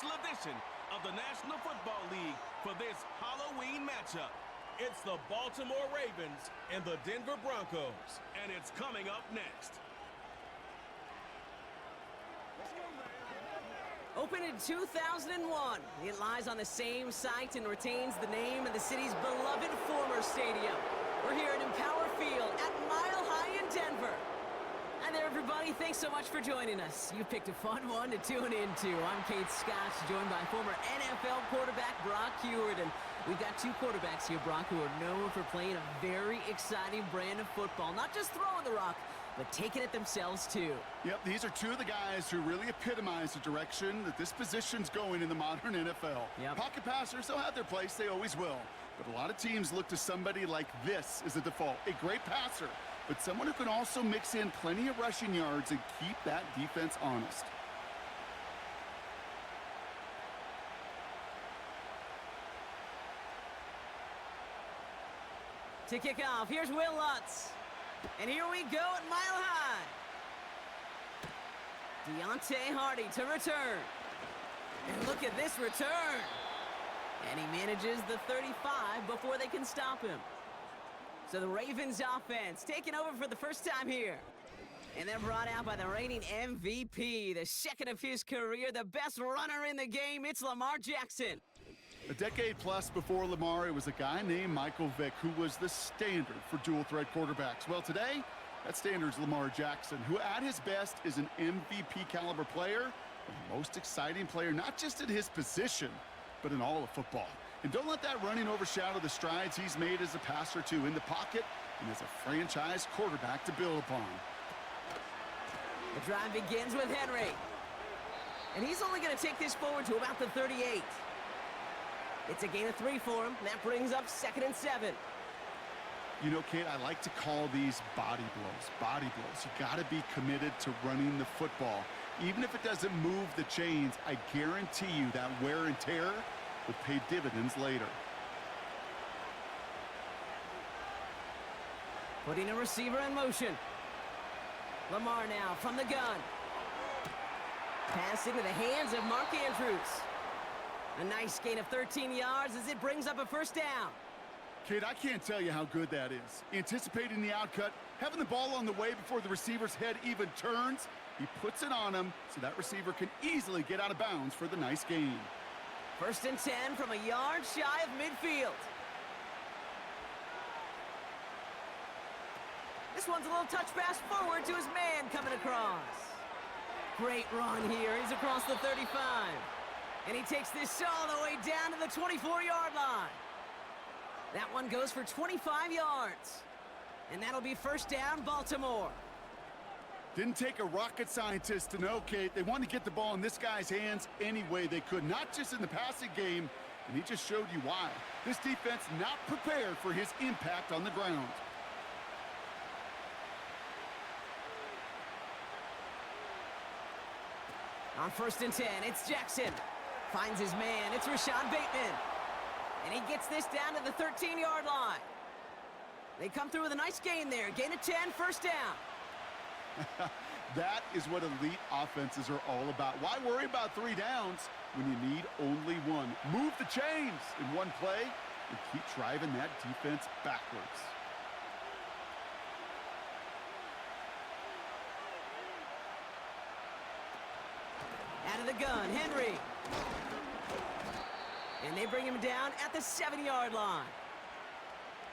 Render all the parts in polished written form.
special edition of the National Football League for this Halloween matchup. It's the Baltimore Ravens and the Denver Broncos, and it's coming up next. Opened in 2001, it lies on the same site and retains the name of the city's beloved former stadium. We're here at Empower Field at Mile High in Denver. Hi there, everybody. Thanks so much for joining us. You picked a fun one to tune into. I'm Kate Scott, joined by former NFL quarterback Brock Huard. And we've got two quarterbacks here, Brock, who are known for playing a very exciting brand of football. Not just throwing the rock, but taking it themselves, too. Yep, these are two of the guys who really epitomize the direction that this position's going in the modern NFL. Yep. Pocket passers, they'll have their place. They always will. But a lot of teams look to somebody like this as a default. A great passer, but someone who can also mix in plenty of rushing yards and keep that defense honest. To kick off, here's Will Lutz. And here we go at Mile High. Deontay Hardy to return. And look at this return. And he manages the 35 before they can stop him. So the Ravens offense taking over for the first time here. And they're brought out by the reigning MVP, the second of his career, the best runner in the game. It's Lamar Jackson. A decade plus before Lamar, it was a guy named Michael Vick who was the standard for dual-threat quarterbacks. Well, today, that standard is Lamar Jackson, who at his best is an MVP-caliber player, the most exciting player, not just in his position, but in all of football. And don't let that running overshadow the strides he's made as a passer, too, in the pocket and as a franchise quarterback to build upon. The drive begins with Henry. And he's only going to take this forward to about the 38. It's a gain of 3 for him. That brings up 2nd and 7. You know, Kate, I like to call these body blows. Body blows. You got to be committed to running the football. Even if it doesn't move the chains, I guarantee you that wear and tear would pay dividends later. Putting a receiver in motion. Lamar now from the gun. Pass into the hands of Mark Andrews. A nice gain of 13 yards as it brings up a first down. Kate, I can't tell you how good that is. Anticipating the outcut, having the ball on the way before the receiver's head even turns, he puts it on him so that receiver can easily get out of bounds for the nice gain. 1st and 10 from a yard shy of midfield. This one's a little touch pass forward to his man coming across. Great run here. He's across the 35. And he takes this all the way down to the 24-yard line. That one goes for 25 yards. And that'll be first down, Baltimore. Didn't take a rocket scientist to know, Kate. They wanted to get the ball in this guy's hands any way they could, not just in the passing game, and he just showed you why. This defense not prepared for his impact on the ground. On 1st and 10, it's Jackson. Finds his man. It's Rashad Bateman. And he gets this down to the 13-yard line. They come through with a nice gain there. Gain of 10, first down. That is what elite offenses are all about. Why worry about 3 downs when you need only 1? Move the chains in one play and keep driving that defense backwards. Out of the gun, Henry. And they bring him down at the 7-yard line.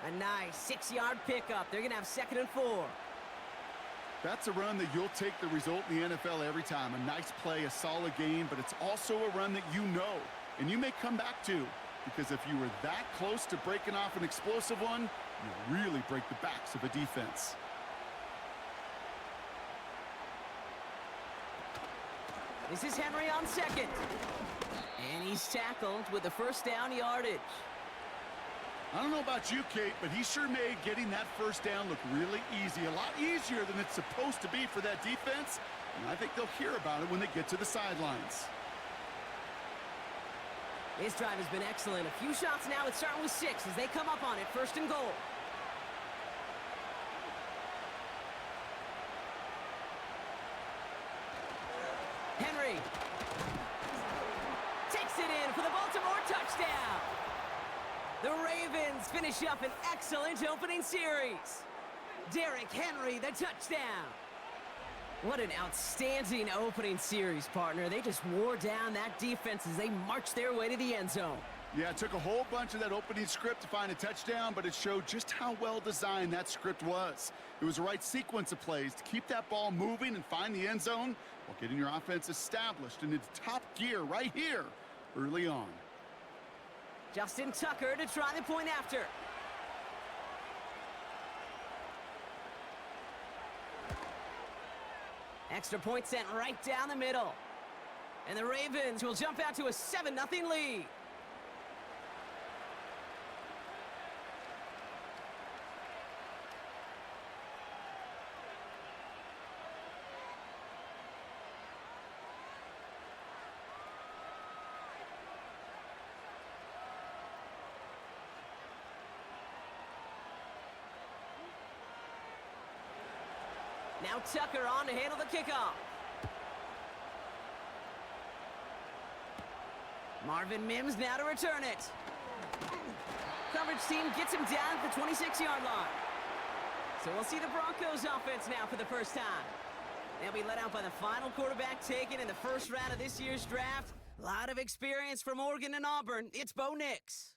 A nice 6-yard pickup. They're going to have 2nd and 4. That's a run that you'll take the result in the NFL every time. A nice play, a solid game, but it's also a run that you know and you may come back to, because if you were that close to breaking off an explosive one, you really break the backs of a defense. This is Henry on 2nd. And he's tackled with the first down yardage. I don't know about you, Kate, but he sure made getting that first down look really easy. A lot easier than it's supposed to be for that defense. And I think they'll hear about it when they get to the sidelines. This drive has been excellent. A few shots now. It's starting with 6 as they come up on it. 1st and goal. Henry Takes it in for the Baltimore touchdown. The Ravens finish up an excellent opening series. Derrick Henry, the touchdown. What an outstanding opening series, partner. They just wore down that defense as they marched their way to the end zone. Yeah, it took a whole bunch of that opening script to find a touchdown, but it showed just how well designed that script was. It was the right sequence of plays to keep that ball moving and find the end zone while getting your offense established in its top gear right here early on. Justin Tucker to try the point after. Extra point sent right down the middle. And the Ravens will jump out to a 7-0 lead. Now Tucker on to handle the kickoff. Marvin Mims now to return it. Coverage team gets him down at the 26-yard line. So we'll see the Broncos offense now for the first time. They'll be led out by the final quarterback taken in the first round of this year's draft. A lot of experience from Oregon and Auburn. It's Bo Nix.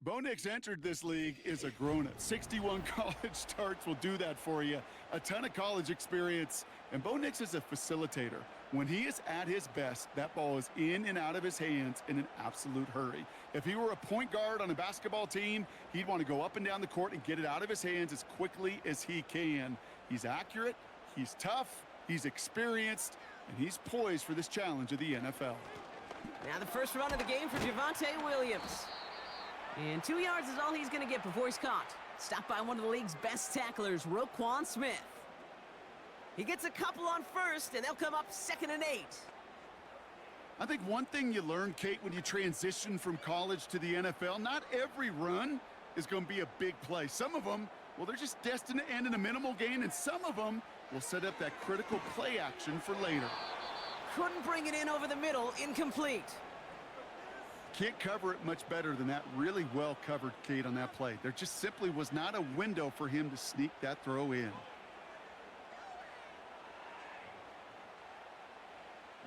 Bo Nix entered this league as a grown-up. 61 college starts will do that for you. A ton of college experience. And Bo Nix is a facilitator. When he is at his best, that ball is in and out of his hands in an absolute hurry. If he were a point guard on a basketball team, he'd want to go up and down the court and get it out of his hands as quickly as he can. He's accurate, he's tough, he's experienced, and he's poised for this challenge of the NFL. Now the first run of the game for Javonte Williams. And 2 yards is all he's going to get before he's caught. Stopped by one of the league's best tacklers, Roquan Smith. He gets a couple on first, and they'll come up 2nd and 8. I think one thing you learn, Kate, when you transition from college to the NFL, not every run is going to be a big play. Some of them, well, they're just destined to end in a minimal gain, and some of them will set up that critical play action for later. Couldn't bring it in over the middle, incomplete. Can't cover it much better than that really well-covered Kate on that play. There just simply was not a window for him to sneak that throw in.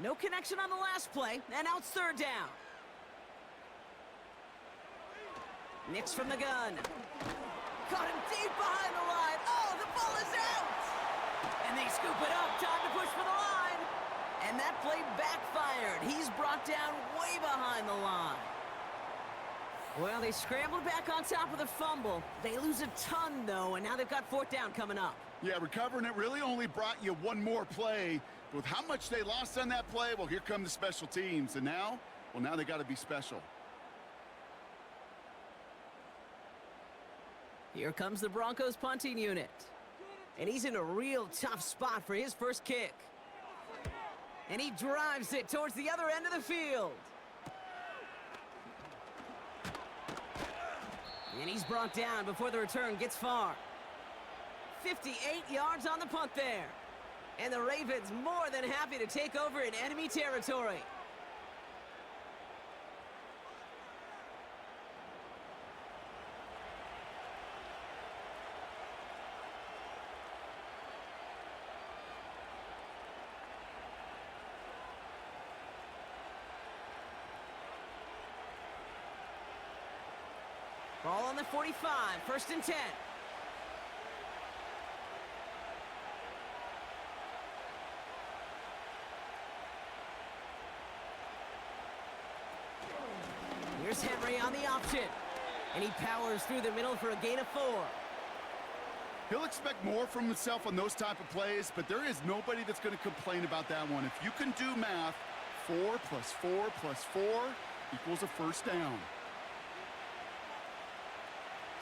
No connection on the last play, and now it's 3rd down. Nix from the gun. Caught him deep behind the line. Oh, the ball is out! And they scoop it up. Time to push for the line. And that play backfired. He's brought down way behind the line. Well, they scrambled back on top of the fumble. They lose a ton, though, and now they've got 4th down coming up. Yeah, recovering it really only brought you one more play. With how much they lost on that play, well, here come the special teams. And now, well, now they got to be special. Here comes the Broncos punting unit. And he's in a real tough spot for his first kick. And he drives it towards the other end of the field. And he's brought down before the return gets far. 58 yards on the punt there. And the Ravens more than happy to take over in enemy territory. Ball on the 45, 1st and 10. Here's Henry on the option. And he powers through the middle for a gain of 4. He'll expect more from himself on those type of plays, but there is nobody that's going to complain about that one. If you can do math, 4 plus 4 plus 4 equals a 1st down.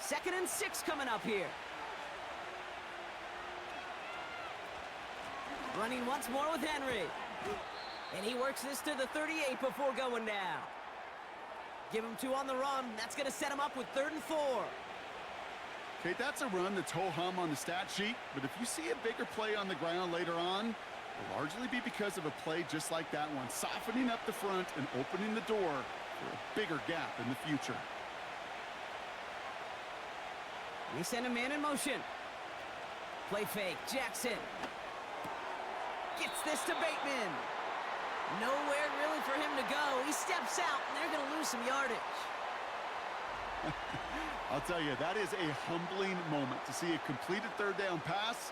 2nd and 6 coming up here. Running once more with Henry. And he works this to the 38 before going down. Give him 2 on the run. That's going to set him up with 3rd and 4. Okay, that's a run that's ho-hum on the stat sheet, but if you see a bigger play on the ground later on, will largely be because of a play just like that one, softening up the front and opening the door for a bigger gap in the future. We send a man in motion. Play fake, Jackson. Gets this to Bateman. Nowhere really for him to go. He steps out, and they're going to lose some yardage. I'll tell you, that is a humbling moment to see a completed third down pass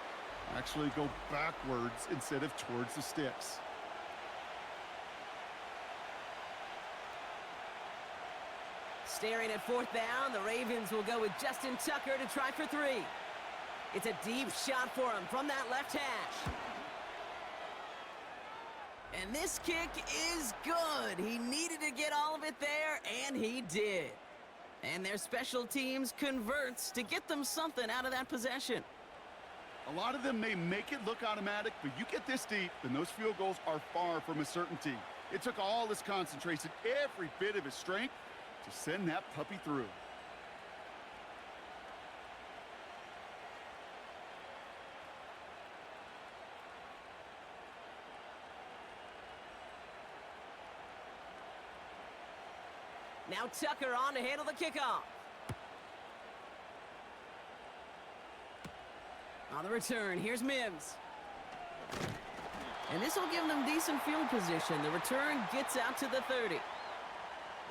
actually go backwards instead of towards the sticks. Staring at fourth down, the Ravens will go with Justin Tucker to try for 3. It's a deep shot for him from that left hash. And this kick is good. He needed to get all of it there, and he did. And their special teams converts to get them something out of that possession. A lot of them may make it look automatic, but you get this deep, and those field goals are far from a certainty. It took all his concentration, every bit of his strength, to send that puppy through. Now Tucker on to handle the kickoff. On the return, here's Mims. And this will give them decent field position. The return gets out to the 30.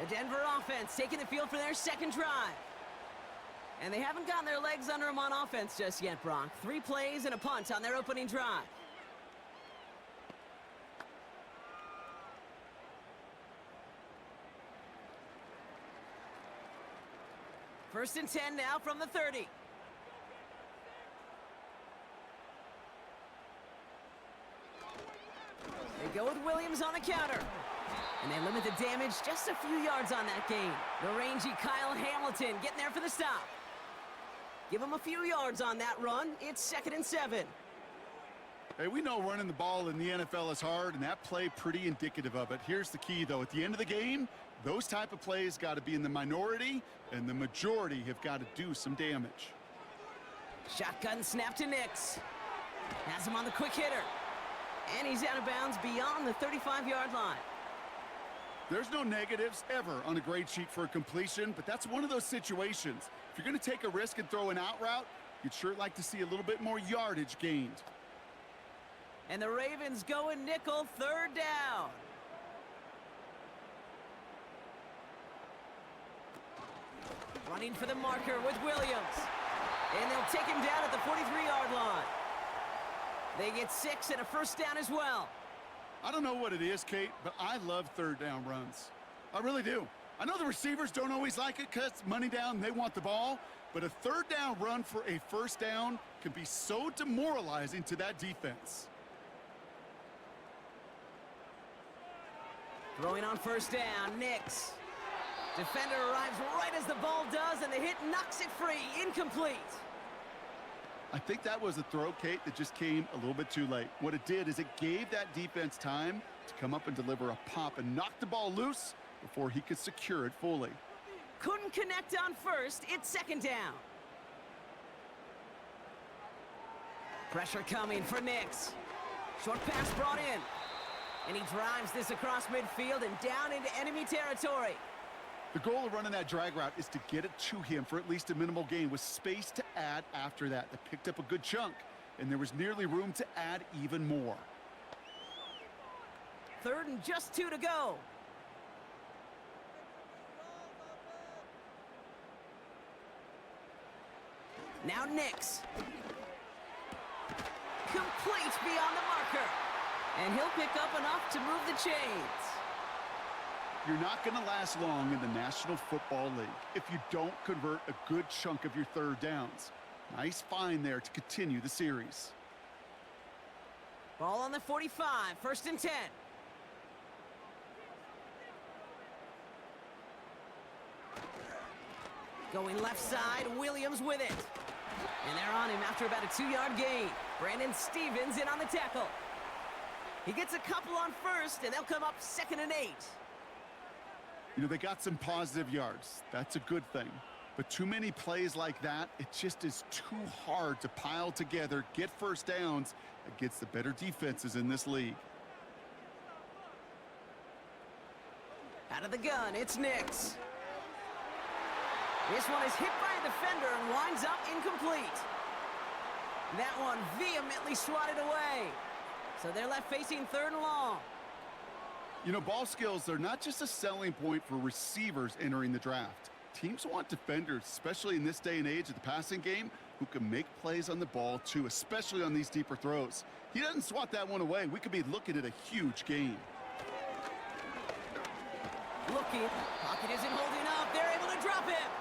The Denver offense taking the field for their second drive. And they haven't gotten their legs under them on offense just yet, Brock. 3 plays and a punt on their opening drive. First and 10 now from the 30. They go with Williams on the counter. And they limit the damage just a few yards on that gain. The rangy Kyle Hamilton getting there for the stop. Give him a few yards on that run. It's 2nd and 7. Hey, we know running the ball in the NFL is hard, and that play pretty indicative of it. Here's the key, though. At the end of the game, those type of plays got to be in the minority, and the majority have got to do some damage. Shotgun snap to Nix. Has him on the quick hitter. And he's out of bounds beyond the 35-yard line. There's no negatives ever on a grade sheet for a completion, but that's one of those situations. If you're going to take a risk and throw an out route, you'd sure like to see a little bit more yardage gained. And the Ravens go in nickel, 3rd down. Running for the marker with Williams. And they'll take him down at the 43-yard line. They get 6 and a first down as well. I don't know what it is, Kate, but I love third down runs. I really do. I know the receivers don't always like it because money down, they want the ball, but a third down run for a first down can be so demoralizing to that defense. Throwing on first down, Nix. Defender arrives right as the ball does, and the hit knocks it free. Incomplete. I think that was a throw, Kate, that just came a little bit too late. What it did is it gave that defense time to come up and deliver a pop and knock the ball loose before he could secure it fully. Couldn't connect on first. It's 2nd down. Pressure coming for Nix. Short pass brought in. And he drives this across midfield and down into enemy territory. The goal of running that drag route is to get it to him for at least a minimal gain with space to add after that. They picked up a good chunk, and there was nearly room to add even more. 3rd and just 2 to go. Now Nix. Complete beyond the marker. And he'll pick up enough to move the chains. You're not going to last long in the National Football League if you don't convert a good chunk of your third downs. Nice find there to continue the series. Ball on the 45, 1st and 10. Going left side, Williams with it. And they're on him after about a 2-yard gain. Brandon Stevens in on the tackle. He gets a couple on first, and they'll come up 2nd and 8. You know, they got some positive yards. That's a good thing. But too many plays like that, it just is too hard to pile together, get first downs against the better defenses in this league. Out of the gun, it's Nix. This one is hit by a defender and winds up incomplete. That one vehemently swatted away. So they're left facing 3rd and long. You know, ball skills, they're not just a selling point for receivers entering the draft. Teams want defenders, especially in this day and age of the passing game, who can make plays on the ball too, especially on these deeper throws. He doesn't swat that one away. We could be looking at a huge gain. Looking, pocket isn't holding up. They're able to drop him.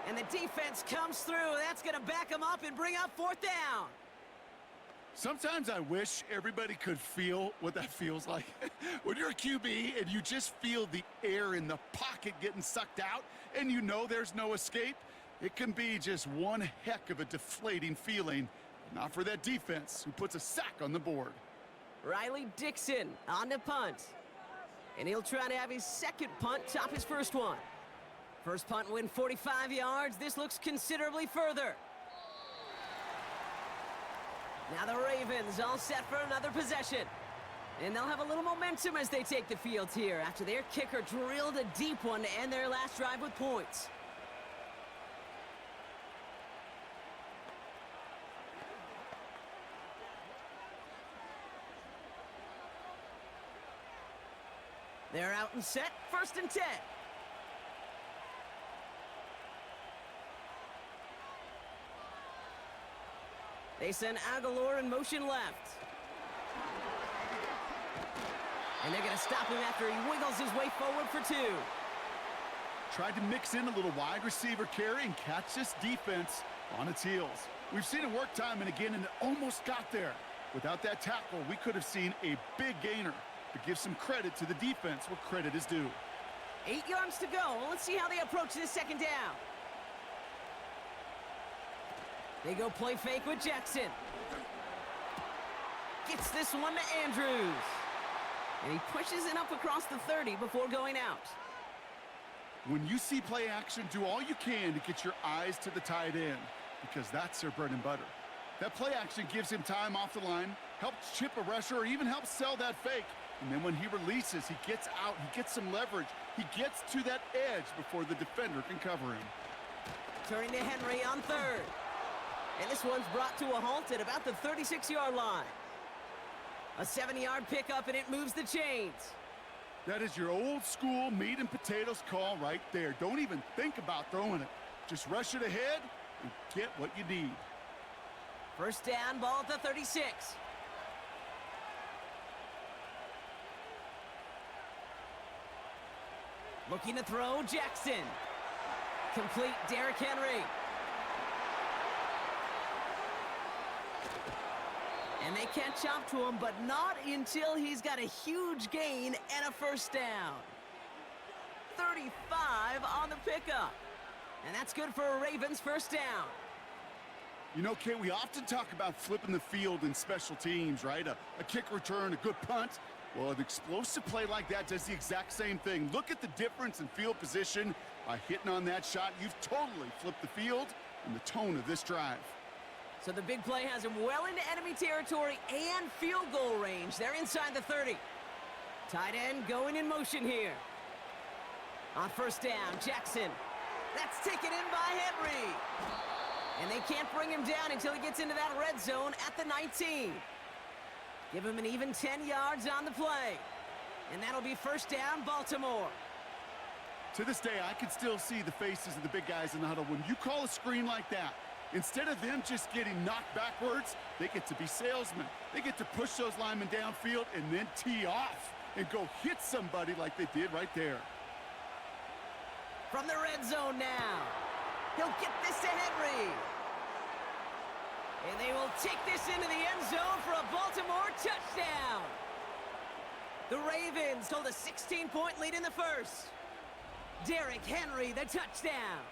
And the defense comes through. That's going to back him up and bring up 4th down. Sometimes I wish everybody could feel what that feels like. When you're a QB and you just feel the air in the pocket getting sucked out and you know there's no escape, it can be just one heck of a deflating feeling. Not for that defense who puts a sack on the board. Riley Dixon on the punt. And he'll try to have his 2nd punt top his 1st one. First punt win 45 yards. This looks considerably further. Now the Ravens all set for another possession. And they'll have a little momentum as they take the field here after their kicker drilled a deep one to end their last drive with points. They're out and set, 1st and 10. They send Aguilar in motion left. And they're going to stop him after he wiggles his way forward for 2. Tried to mix in a little wide receiver carry and catch this defense on its heels. We've seen it work time and again, and it almost got there. Without that tackle, we could have seen a big gainer. But give some credit to the defense where credit is due. 8 yards to go. Let's see how they approach this 2nd down. They go play fake with Jackson. Gets this one to Andrews. And he pushes it up across the 30 before going out. When you see play action, do all you can to get your eyes to the tight end, because that's their bread and butter. That play action gives him time off the line, helps chip a rusher, or even helps sell that fake. And then when he releases, he gets out, he gets some leverage. He gets to that edge before the defender can cover him. Turning to Henry on 3rd. And this one's brought to a halt at about the 36-yard line. A 7-yard pickup, and it moves the chains. That is your old school meat and potatoes call right there. Don't even think about throwing it. Just rush it ahead and get what you need. 1st down, ball at the 36. Looking to throw, Jackson. Complete, Derrick Henry. And they catch up to him, but not until he's got a huge gain and a 1st down. 35 on the pickup. And that's good for a Ravens 1st down. You know, Kate, we often talk about flipping the field in special teams, right? A kick return, a good punt. Well, an explosive play like that does the exact same thing. Look at the difference in field position. By hitting on that shot, you've totally flipped the field and the tone of this drive. So the big play has him well into enemy territory and field goal range. They're inside the 30. Tight end going in motion here. On 1st down, Jackson. That's taken in by Henry. And they can't bring him down until he gets into that red zone at the 19. Give him an even 10 yards on the play. And that'll be 1st down, Baltimore. To this day, I can still see the faces of the big guys in the huddle. When you call a screen like that, instead of them just getting knocked backwards, they get to be salesmen. They get to push those linemen downfield and then tee off and go hit somebody like they did right there. From the red zone now. He'll get this to Henry. And they will take this into the end zone for a Baltimore touchdown. The Ravens hold a 16-point lead in the 1st. Derrick Henry, the touchdown.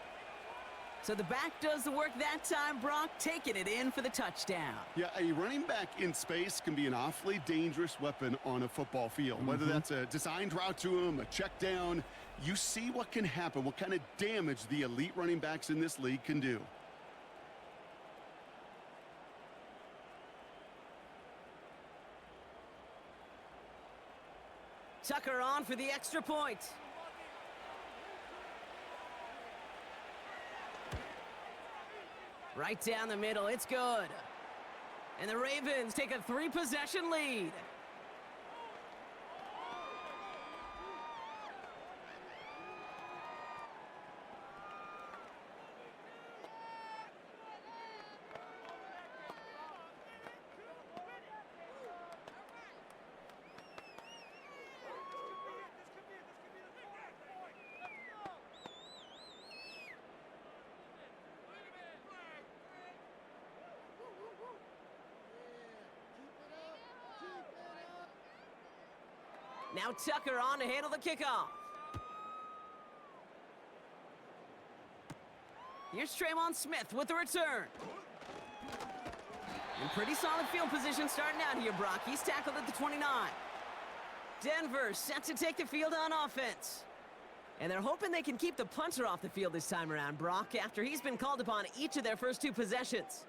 So the back does the work that time, Brock, taking it in for the touchdown. Yeah, a running back in space can be an awfully dangerous weapon on a football field. Whether that's a designed route to him, a check down, you see what can happen, what kind of damage the elite running backs in this league can do. Tucker on for the extra point. Right down the middle, it's good. And the Ravens take a 3-possession lead. Now Tucker on to handle the kickoff. Here's Tremon Smith with the return. In pretty solid field position starting out here, Brock. He's tackled at the 29. Denver set to take the field on offense. And they're hoping they can keep the punter off the field this time around, Brock, after he's been called upon each of their first 2 possessions.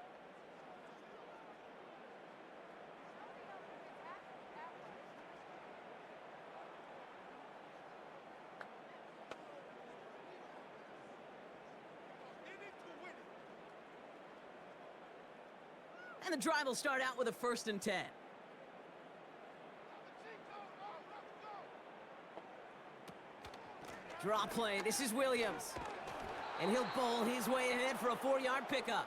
And the drive will start out with a 1st and 10. Draw play, this is Williams. And he'll bowl his way ahead for a 4-yard pickup.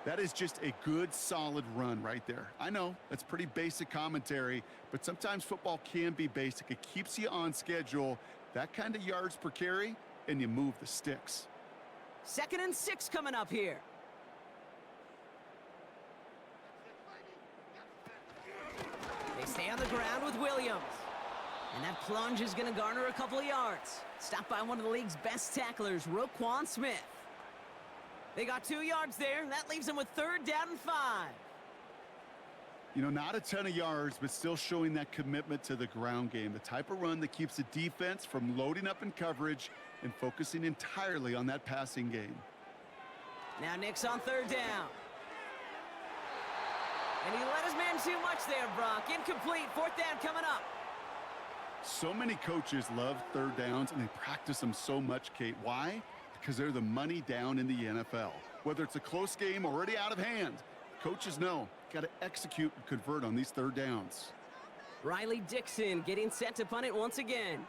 That is just a good, solid run right there. I know, that's pretty basic commentary, but sometimes football can be basic. It keeps you on schedule, that kind of yards per carry, and you move the sticks. 2nd and 6 coming up here. They stay on the ground with Williams. And that plunge is going to garner a couple of yards. Stopped by one of the league's best tacklers, Roquan Smith. They got 2 yards there. That leaves them with 3rd down and 5. You know, not a ton of yards, but still showing that commitment to the ground game. The type of run that keeps the defense from loading up in coverage and focusing entirely on that passing game. Now Nick's on 3rd down. And he let his man too much there, Brock. Incomplete. 4th down coming up. So many coaches love 3rd downs, and they practice them so much, Kate. Why? Because they're the money down in the NFL. Whether it's a close game already out of hand, coaches know, got to execute and convert on these 3rd downs. Riley Dixon getting set to punt it once again.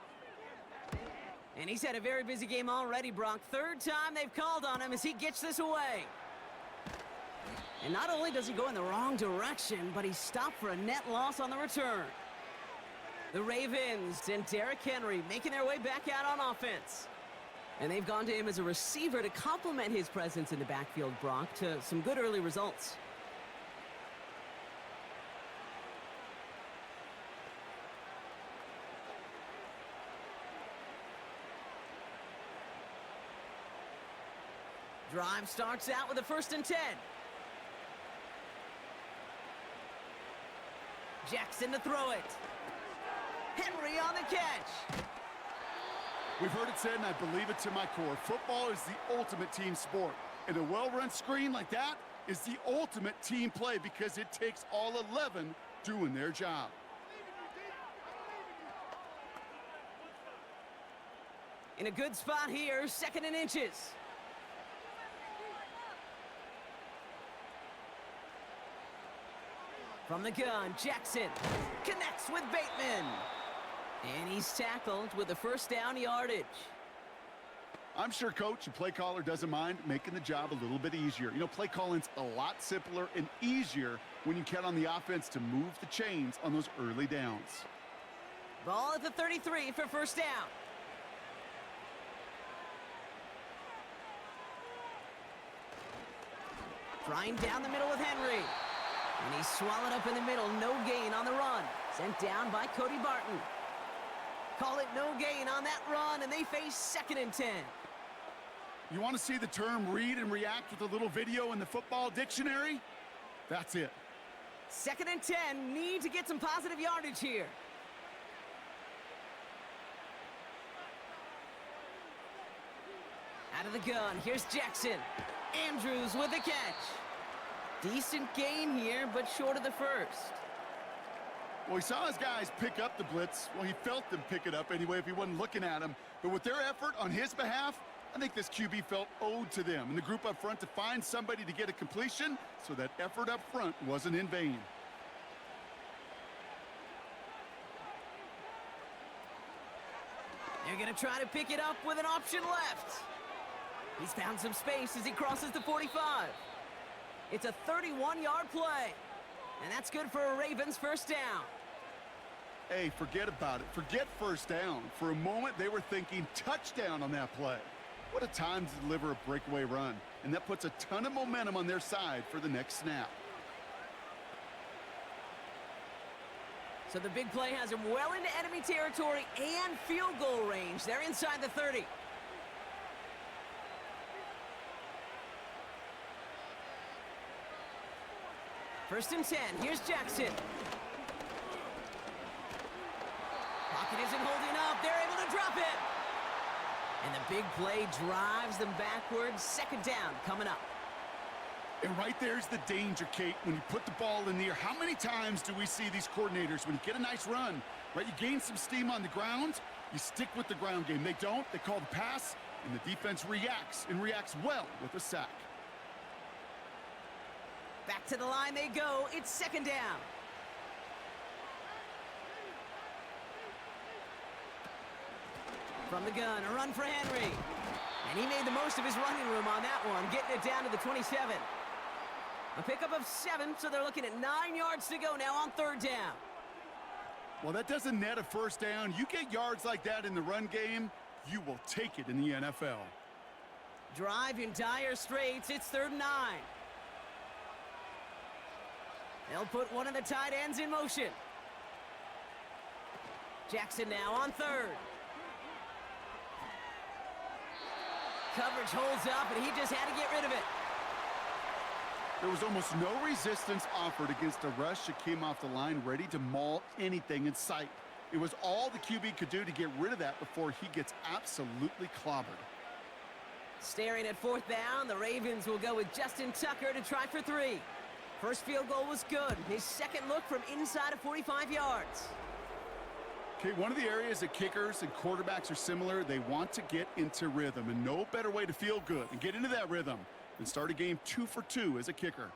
And he's had a very busy game already, Brock. 3rd time they've called on him as he gets this away. And not only does he go in the wrong direction, but he's stopped for a net loss on the return. The Ravens and Derrick Henry making their way back out on offense. And they've gone to him as a receiver to complement his presence in the backfield, Brock, to some good early results. Drive starts out with a 1st and 10. Jackson to throw it. Henry on the catch. We've heard it said, and I believe it to my core, football is the ultimate team sport. And a well-run screen like that is the ultimate team play because it takes all 11 doing their job. In a good spot here, 2nd and inches. From the gun, Jackson connects with Bateman. And he's tackled with the 1st down yardage. I'm sure coach and play caller doesn't mind making the job a little bit easier. You know, play calling's a lot simpler and easier when you count on the offense to move the chains on those early downs. Ball at the 33 for 1st down. Trying down the middle with Henry. And he's swallowed up in the middle. No gain on the run. Sent down by Cody Barton. Call it no gain on that run, and they face 2nd and 10. You want to see the term read and react with a little video in the football dictionary? That's it. 2nd and 10, need to get some positive yardage here. Out of the gun, here's Jackson. Andrews with the catch. Decent gain here, but short of the first. Well, he saw his guys pick up the blitz. Well, he felt them pick it up anyway if he wasn't looking at him. But with their effort on his behalf, I think this QB felt owed to them and the group up front to find somebody to get a completion, so that effort up front wasn't in vain. They're going to try to pick it up with an option left. He's found some space as he crosses the 45. It's a 31-yard play, and that's good for a Ravens first down. Hey, forget about it. Forget first down. For a moment, they were thinking touchdown on that play. What a time to deliver a breakaway run, and that puts a ton of momentum on their side for the next snap. So the big play has him well into enemy territory and field goal range. They're inside the 30. First and 10, here's Jackson. Pocket isn't holding up, they're able to drop it. And the big play drives them backwards. 2nd down coming up. And right there's the danger, Kate, when you put the ball in the air. How many times do we see these coordinators, when you get a nice run, right, you gain some steam on the ground, you stick with the ground game. They don't, they call the pass, and the defense reacts, and reacts well with a sack. Back to the line they go. It's 2nd down. From the gun, a run for Henry. And he made the most of his running room on that one, getting it down to the 27. A pickup of 7, so they're looking at 9 yards to go now on 3rd down. Well, that doesn't net a first down. You get yards like that in the run game, you will take it in the NFL. Drive in dire straits. It's 3rd and 9. They'll put one of the tight ends in motion. Jackson now on 3rd. Coverage holds up, and he just had to get rid of it. There was almost no resistance offered against a rush that came off the line ready to maul anything in sight. It was all the QB could do to get rid of that before he gets absolutely clobbered. Staring at 4th down, the Ravens will go with Justin Tucker to try for 3. First field goal was good. His second look from inside of 45 yards. Okay, one of the areas that kickers and quarterbacks are similar, they want to get into rhythm, and no better way to feel good and get into that rhythm than start a game 2 for 2 as a kicker.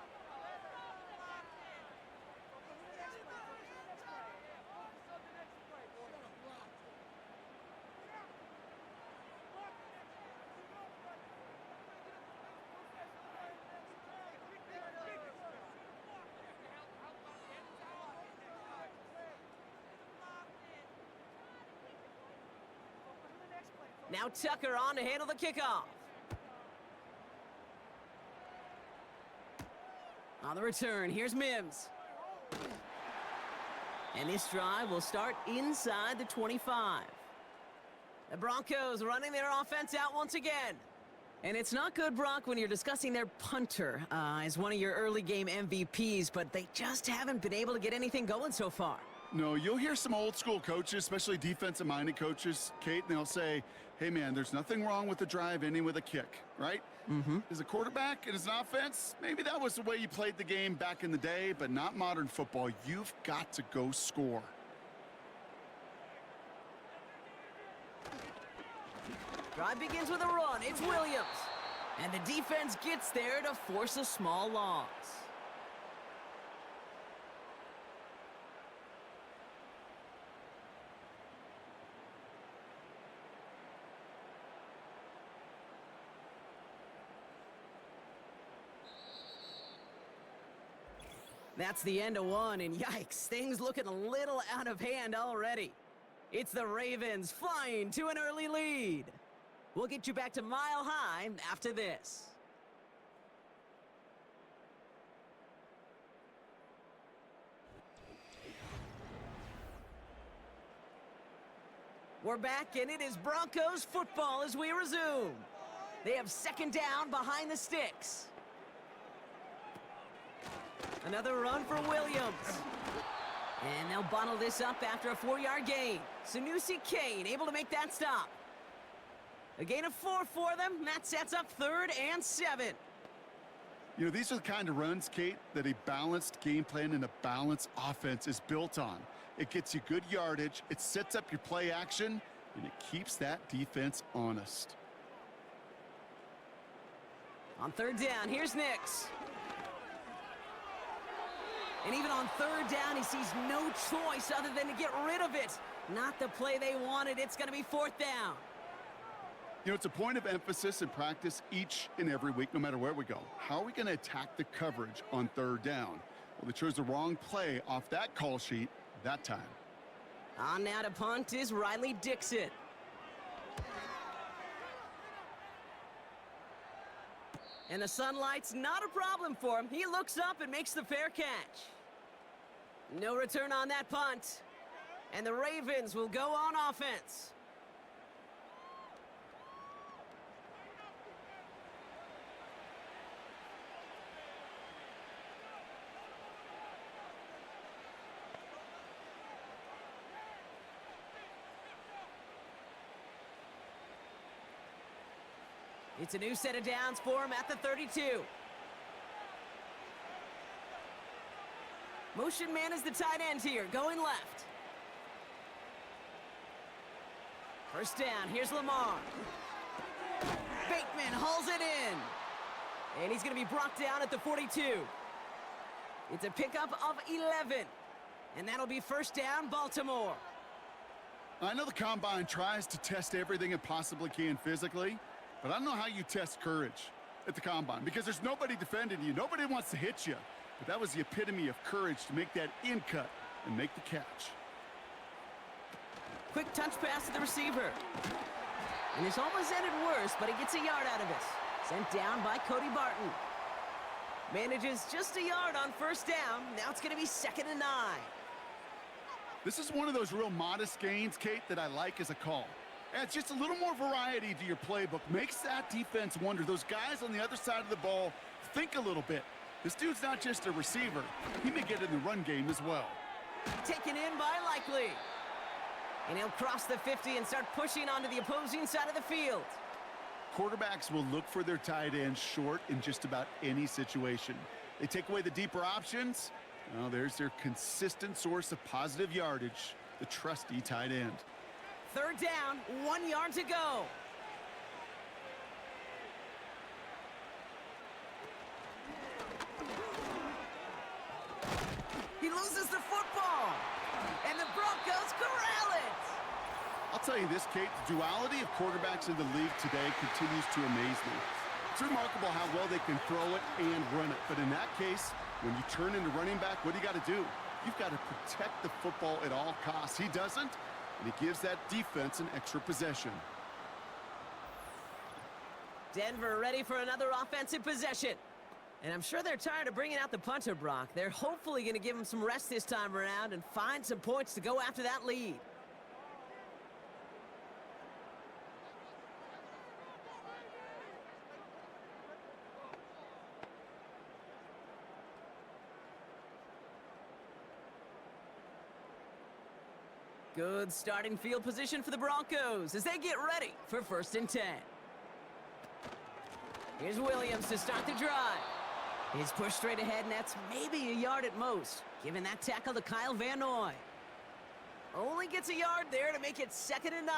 Now Tucker on to handle the kickoff. On the return, here's Mims. And this drive will start inside the 25. The Broncos running their offense out once again. And it's not good, Brock, when you're discussing their punter as one of your early game MVPs, but they just haven't been able to get anything going so far. No, you'll hear some old school coaches, especially defensive-minded coaches, Kate, and they'll say, hey, man, there's nothing wrong with the drive ending with a kick, right? As a quarterback and as an offense, maybe that was the way you played the game back in the day, but not modern football. You've got to go score. Drive begins with a run. It's Williams. And the defense gets there to force a small loss. That's the end of one, and yikes, things looking a little out of hand already. It's the Ravens flying to an early lead. We'll get you back to Mile High after this. We're back, and it is Broncos football as we resume. They have second down behind the sticks. Another run for Williams. And they'll bottle this up after a 4-yard gain. Sanusi Kane able to make that stop. A gain of 4 for them. That sets up 3rd and 7. You know, these are the kind of runs, Kate, that a balanced game plan and a balanced offense is built on. It gets you good yardage, it sets up your play action, and it keeps that defense honest. On 3rd down, here's Nix. And even on 3rd down, he sees no choice other than to get rid of it. Not the play they wanted. It's going to be 4th down. You know, it's a point of emphasis in practice each and every week, no matter where we go. How are we going to attack the coverage on 3rd down? Well, they chose the wrong play off that call sheet that time. On now to punt is Riley Dixon. And the sunlight's not a problem for him. He looks up and makes the fair catch. No return on that punt. And the Ravens will go on offense. It's a new set of downs for him at the 32. Motion man is the tight end here, going left. First down, here's Lamar. Bateman hauls it in. And he's going to be brought down at the 42. It's a pickup of 11. And that'll be first down, Baltimore. I know the Combine tries to test everything it possibly can physically, but I don't know how you test courage at the Combine because there's nobody defending you. Nobody wants to hit you. But that was the epitome of courage to make that in cut and make the catch. Quick touch pass to the receiver. And this almost ended worse, but he gets a yard out of it. Sent down by Cody Barton. Manages just a yard on first down. Now it's going to be 2nd and 9. This is one of those real modest gains, Kate, that I like as a call. Adds just a little more variety to your playbook. Makes that defense wonder. Those guys on the other side of the ball think a little bit. This dude's not just a receiver. He may get in the run game as well. Taken in by Likely. And he'll cross the 50 and start pushing onto the opposing side of the field. Quarterbacks will look for their tight end short in just about any situation. They take away the deeper options. Well, there's their consistent source of positive yardage, the trusty tight end. 3rd down, 1 yard to go. He loses the football. And the Broncos corral it. I'll tell you this, Kate, the duality of quarterbacks in the league today continues to amaze me. It's remarkable how well they can throw it and run it. But in that case, when you turn into running back, what do you got to do? You've got to protect the football at all costs. He doesn't, and he gives that defense an extra possession. Denver ready for another offensive possession. And I'm sure they're tired of bringing out the punter, Brock. They're hopefully going to give him some rest this time around and find some points to go after that lead. Good starting field position for the Broncos as they get ready for 1st and 10. Here's Williams to start the drive. He's pushed straight ahead, and that's maybe a yard at most, giving that tackle to Kyle Van Noy. Only gets a yard there to make it 2nd and 9.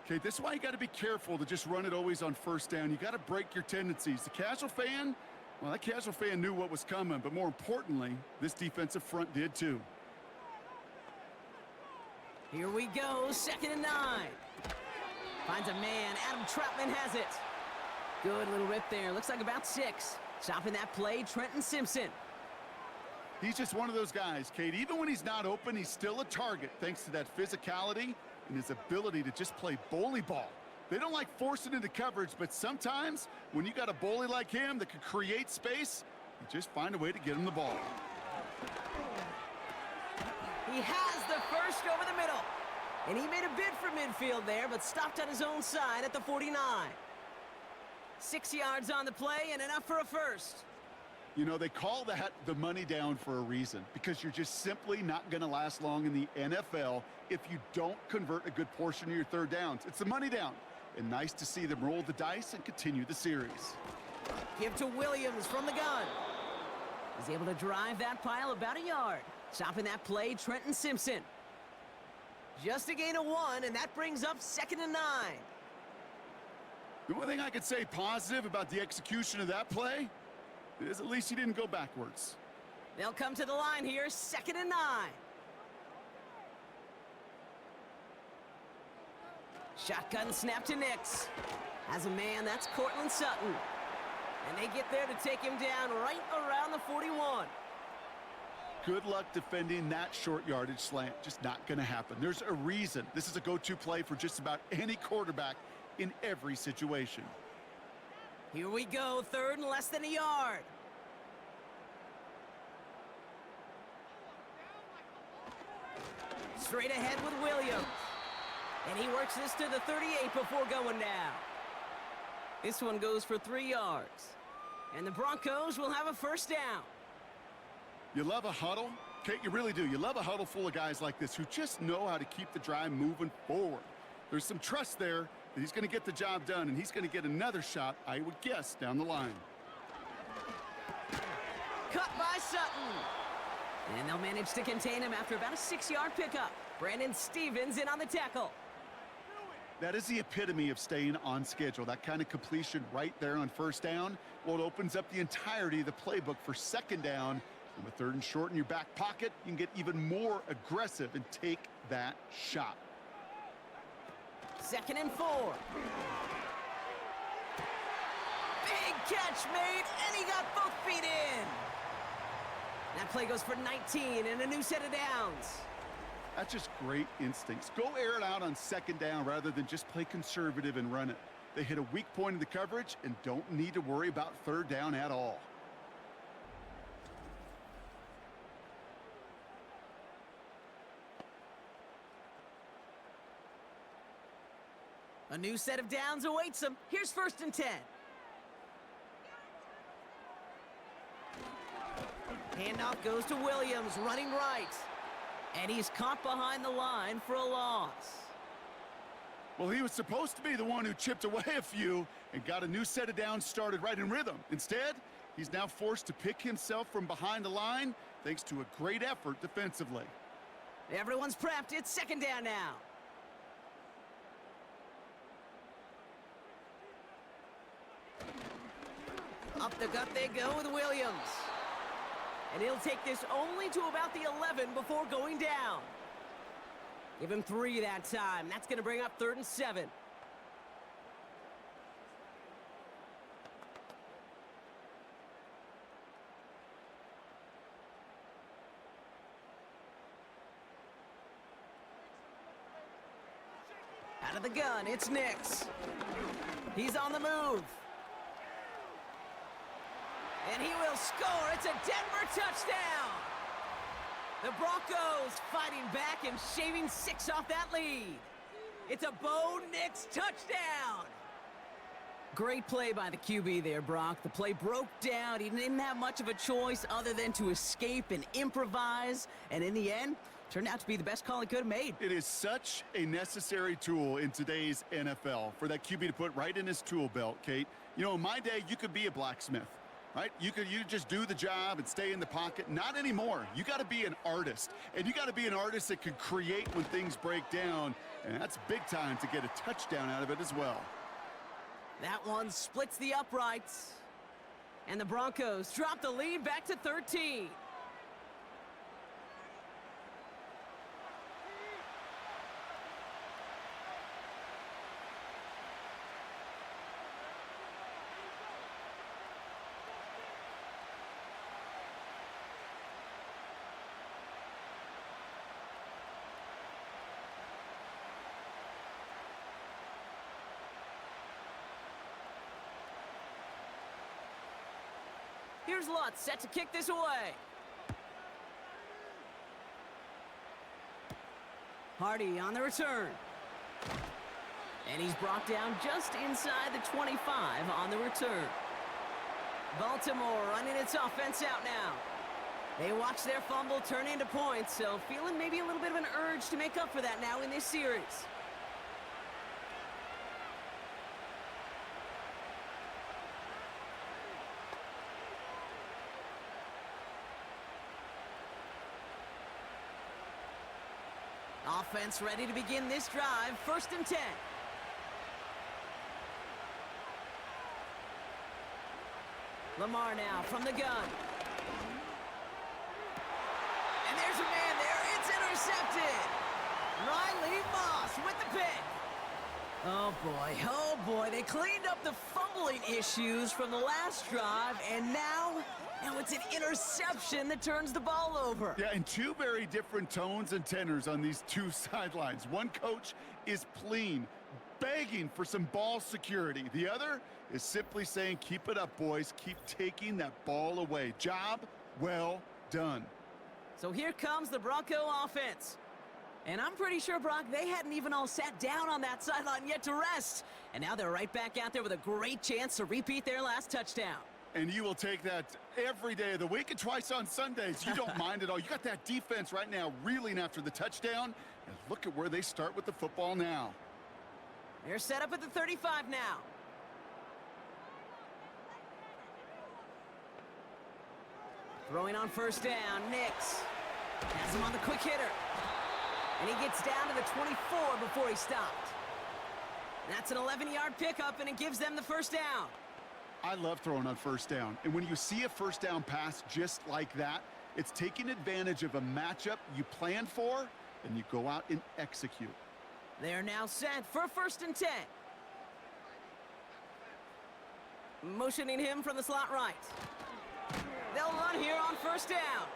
Okay, this is why you got to be careful to just run it always on first down. You got to break your tendencies. The casual fan, well, that casual fan knew what was coming, but more importantly, this defensive front did too. Here we go, 2nd and 9. Finds a man, Adam Troutman has it. Good little rip there, looks like about 6. Stopping that play, Trenton Simpson. He's just one of those guys, Kate. Even when he's not open, he's still a target thanks to that physicality and his ability to just play bully ball. They don't like forcing into coverage, but sometimes when you got a bully like him that can create space, you just find a way to get him the ball. He has the first over the middle. And he made a bid for midfield there, but stopped on his own side at the 49. 6 yards on the play and enough for a first. You know, they call that the money down for a reason, because you're just simply not going to last long in the NFL if you don't convert a good portion of your third downs. It's the money down. And nice to see them roll the dice and continue the series. Give to Williams from the gun. He's able to drive that pile about a yard. Stopping that play, Trenton Simpson. Just a gain of 1, and that brings up 2nd and 9. The only thing I could say positive about the execution of that play is at least he didn't go backwards. They'll come to the line here, 2nd and 9. Shotgun snap to Nix. Has a man, that's Cortland Sutton. And they get there to take him down right around the 41. Good luck defending that short yardage slant. Just not going to happen. There's a reason this is a go-to play for just about any quarterback in every situation. Here we go, 3rd and less than a yard. Straight ahead with Williams. And he works this to the 38 before going down. This one goes for 3 yards. And the Broncos will have a first down. You love a huddle? Kate, you really do. You love a huddle full of guys like this who just know how to keep the drive moving forward. There's some trust there that he's going to get the job done, and he's going to get another shot, I would guess, down the line. Cut by Sutton. And they'll manage to contain him after about a 6-yard pickup. Brandon Stevens in on the tackle. That is the epitome of staying on schedule. That kind of completion right there on first down. Well, it opens up the entirety of the playbook for 2nd down. And with 3rd and short in your back pocket, you can get even more aggressive and take that shot. 2nd and 4. Big catch made, and he got both feet in. That play goes for 19 and a new set of downs. That's just great instincts. Go air it out on 2nd down rather than just play conservative and run it. They hit a weak point in the coverage and don't need to worry about 3rd down at all. A new set of downs awaits him. Here's 1st and 10. Handoff goes to Williams, running right. And he's caught behind the line for a loss. Well, he was supposed to be the one who chipped away a few and got a new set of downs started right in rhythm. Instead, he's now forced to pick himself from behind the line thanks to a great effort defensively. Everyone's prepped. It's 2nd down now. Up the gut they go with Williams. And he'll take this only to about the 11 before going down. Give him 3 that time. That's going to bring up 3rd and 7. Out of the gun, it's Nix. He's on the move. And he will score. It's a Denver touchdown. The Broncos fighting back and shaving 6 off that lead. It's a Bo Nix touchdown. Great play by the QB there, Brock. The play broke down. He didn't have much of a choice other than to escape and improvise. And in the end, turned out to be the best call he could have made. It is such a necessary tool in today's NFL for that QB to put right in his tool belt, Kate. You know, in my day, you could be a blacksmith. Right? You just do the job and stay in the pocket. Not anymore. You got to be an artist. And you got to be an artist that can create when things break down. And that's big time to get a touchdown out of it as well. That one splits the uprights. And the Broncos drop the lead back to 13. Here's Lutz set to kick this away. Hardy on the return. And he's brought down just inside the 25 on the return. Baltimore running its offense out now. They watch their fumble turn into points, so feeling maybe a little bit of an urge to make up for that now in this series. Offense ready to begin this drive. 1st and 10. Lamar now from the gun. And there's a man there. It's intercepted. Riley Moss with the pick. Oh boy. They cleaned up the fumbling issues from the last drive, and now it's an interception that turns the ball over. Yeah, and two very different tones and tenors on these two sidelines. One coach is pleading, begging for some ball security. The other is simply saying, keep it up, boys. Keep taking that ball away. Job well done. So here comes the Bronco offense. And I'm pretty sure, Brock, they hadn't even all sat down on that sideline yet to rest. And now they're right back out there with a great chance to repeat their last touchdown. And you will take that every day of the week and twice on Sundays. You don't mind at all. You got that defense right now reeling after the touchdown. And look at where they start with the football now. They're set up at the 35 now. Throwing on 1st down, Nix has him on the quick hitter. And he gets down to the 24 before he stopped. That's an 11-yard pickup, and it gives them the 1st down. I love throwing on 1st down. And when you see a 1st down pass just like that, it's taking advantage of a matchup you planned for, and you go out and execute. They're now set for 1st and 10. Motioning him from the slot right. They'll run here on 1st down.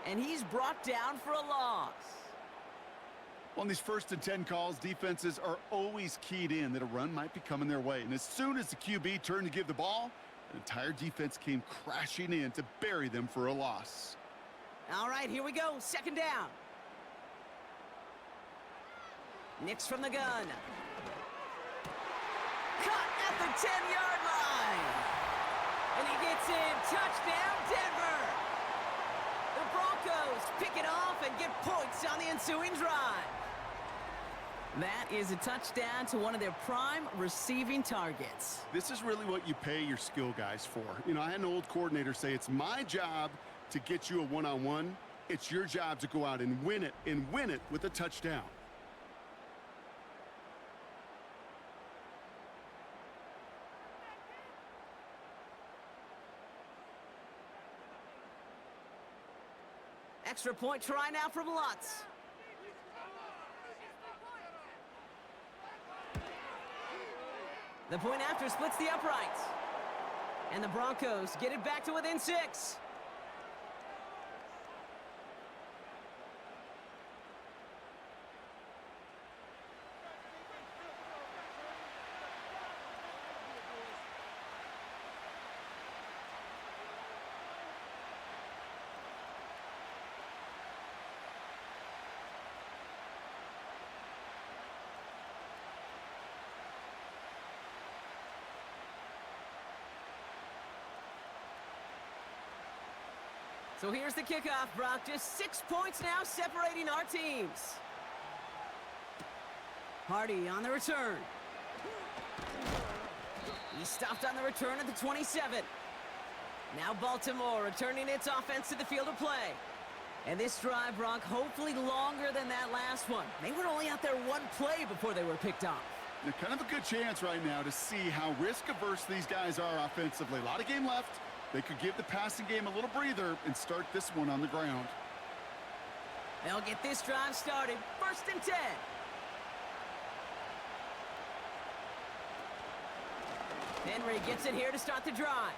And he's brought down for a loss. On these 1st and 10 calls, defenses are always keyed in that a run might be coming their way. And as soon as the QB turned to give the ball, the entire defense came crashing in to bury them for a loss. All right, here we go. 2nd down. Nix from the gun. Cut at the 10-yard line. And he gets in. Touchdown, Denver. The Broncos pick it off and get points on the ensuing drive. That is a touchdown to one of their prime receiving targets. This is really what you pay your skill guys for. You know, I had an old coordinator say, it's my job to get you a one-on-one. It's your job to go out and win it with a touchdown. Extra point try now from Lutz. The point after splits the uprights. And the Broncos get it back to within 6. So here's the kickoff, Brock. Just 6 points now separating our teams. Hardy on the return. He stopped on the return at the 27. Now Baltimore returning its offense to the field of play. And this drive, Brock, hopefully longer than that last one. They were only out there 1 play before they were picked off. They're kind of a good chance right now to see how risk-averse these guys are offensively. A lot of game left. They could give the passing game a little breather and start this one on the ground. They'll get this drive started. 1st and 10. Henry gets it here to start the drive.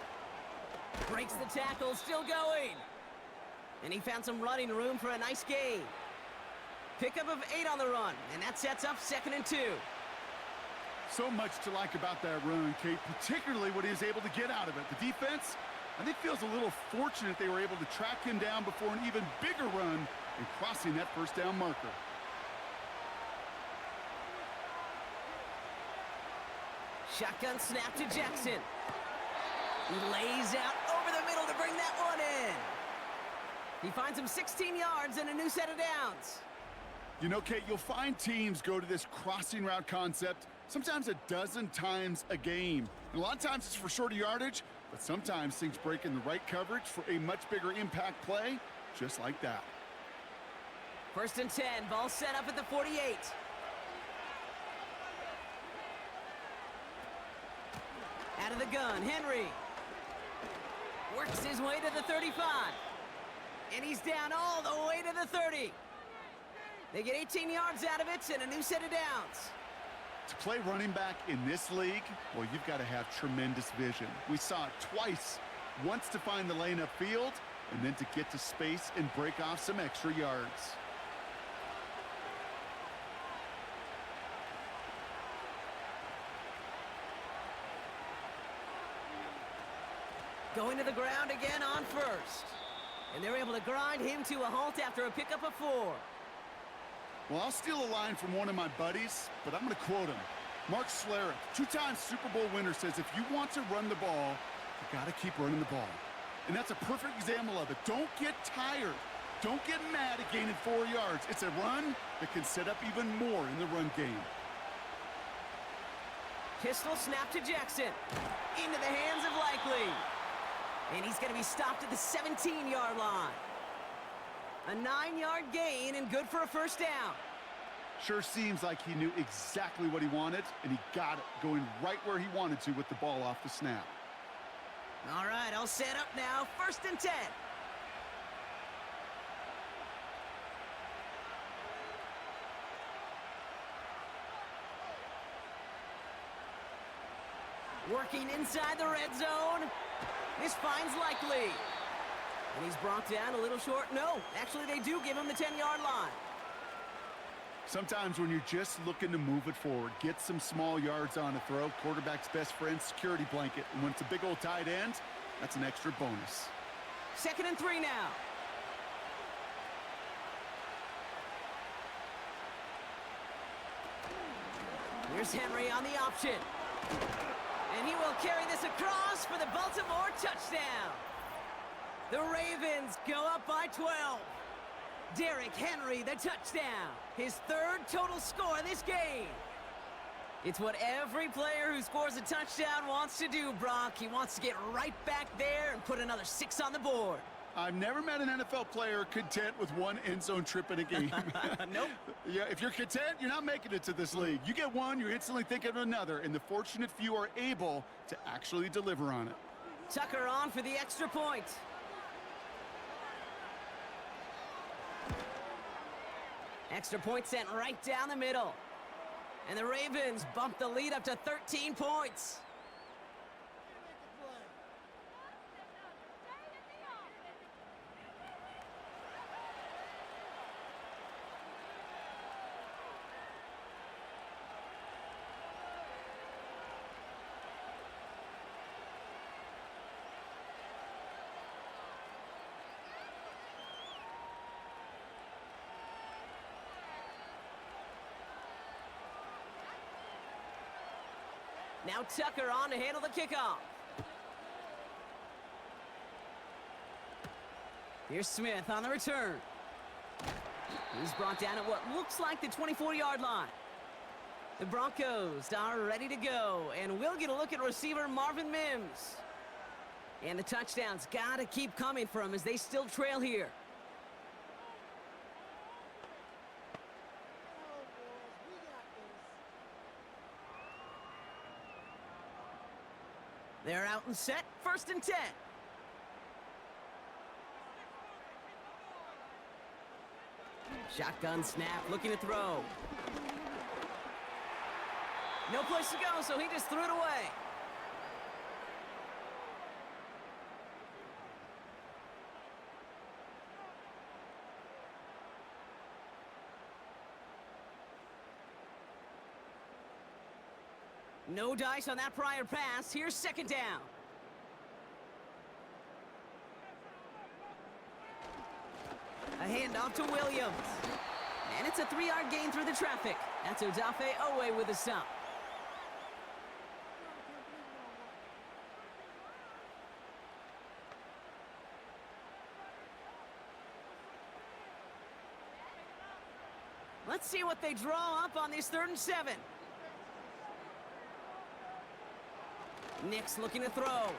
Breaks the tackle, still going. And he found some running room for a nice gain. Pickup of 8 on the run, and that sets up 2nd and 2. So much to like about that run, Kate, particularly what he was able to get out of it. The defense, I think, feels a little fortunate they were able to track him down before an even bigger run and crossing that 1st down marker. Shotgun snap to Jackson. He lays out over the middle to bring that one in. He finds him 16 yards and a new set of downs. You know, Kate, you'll find teams go to this crossing route concept sometimes a dozen times a game. And a lot of times it's for shorter yardage, but sometimes things break in the right coverage for a much bigger impact play, just like that. 1st and 10, ball set up at the 48. Out of the gun, Henry. Works his way to the 35. And he's down all the way to the 30. They get 18 yards out of it and a new set of downs. To play running back in this league, well, you've got to have tremendous vision. We saw it twice. Once to find the lane upfield, and then to get to space and break off some extra yards. Going to the ground again on 1st. And they're able to grind him to a halt after a pickup of 4. Well, I'll steal a line from one of my buddies, but I'm going to quote him. Mark Schlereth, 2-time Super Bowl winner, says if you want to run the ball, you got to keep running the ball. And that's a perfect example of it. Don't get tired. Don't get mad at gaining 4 yards. It's a run that can set up even more in the run game. Pistol snap to Jackson. Into the hands of Likely. And he's going to be stopped at the 17-yard line. A 9-yard gain and good for a 1st down. Sure seems like he knew exactly what he wanted, and he got it, going right where he wanted to with the ball off the snap. All right, all set up now. 1st and 10. Working inside the red zone. This finds Likely. And he's brought down a little short. No, actually they do give him the 10-yard line. Sometimes when you're just looking to move it forward, get some small yards on a throw, quarterback's best friend, security blanket. And when it's a big old tight end, that's an extra bonus. 2nd and 3 now. Here's Henry on the option. And he will carry this across for the Baltimore touchdown. The Ravens go up by 12. Derrick Henry, the touchdown. His 3rd total score this game. It's what every player who scores a touchdown wants to do, Brock. He wants to get right back there and put another 6 on the board. I've never met an NFL player content with one end zone trip in a game. Nope. Yeah, if you're content, you're not making it to this league. You get one, you're instantly thinking of another, and the fortunate few are able to actually deliver on it. Tucker on for the extra point. Extra point sent right down the middle. And the Ravens bump the lead up to 13 points. Now Tucker on to handle the kickoff. Here's Smith on the return. He's brought down at what looks like the 24-yard line. The Broncos are ready to go, and we'll get a look at receiver Marvin Mims. And the touchdowns got to keep coming for him as they still trail here. They're out and set. 1st and 10. Shotgun snap, looking to throw. No place to go, so he just threw it away. No dice on that prior pass. Here's 2nd down. A handoff to Williams. And it's a 3-yard gain through the traffic. That's Odafe Owe with a stop. Let's see what they draw up on this 3rd and 7. Nick's looking to throw.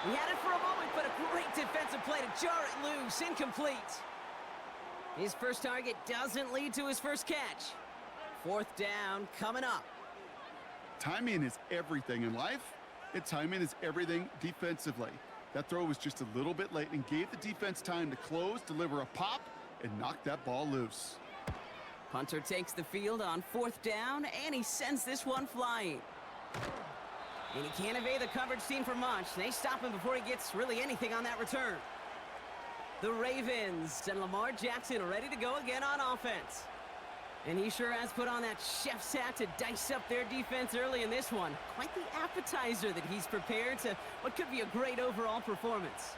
He had it for a moment, but a great defensive play to jar it loose. Incomplete. His first target doesn't lead to his first catch. 4th down coming up. Timing is everything in life, and timing is everything defensively. That throw was just a little bit late and gave the defense time to close, deliver a pop, and knock that ball loose. Punter takes the field on 4th down, and he sends this one flying. And he can't evade the coverage team for much. They stop him before he gets really anything on that return. The Ravens and Lamar Jackson are ready to go again on offense. And he sure has put on that chef's hat to dice up their defense early in this one. Quite the appetizer that he's prepared to what could be a great overall performance.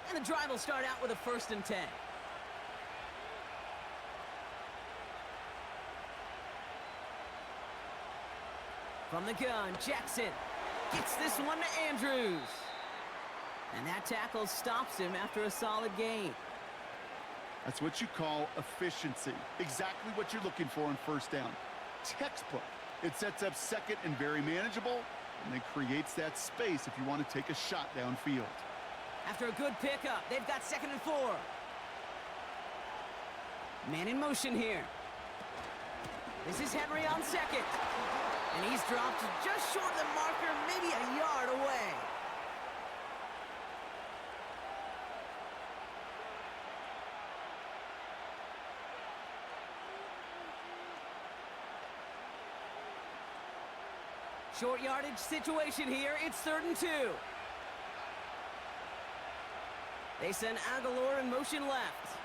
And the drive will start out with a 1st and 10. From the gun, Jackson gets this one to Andrews. And that tackle stops him after a solid gain. That's what you call efficiency. Exactly what you're looking for on 1st down. Textbook. It sets up 2nd and very manageable, and then creates that space if you want to take a shot downfield. After a good pickup, they've got 2nd and 4. Man in motion here. This is Henry on 2nd. And he's dropped just short of the marker, maybe a yard away. Short yardage situation here. It's 3rd and 2. They send Aguilar in motion left.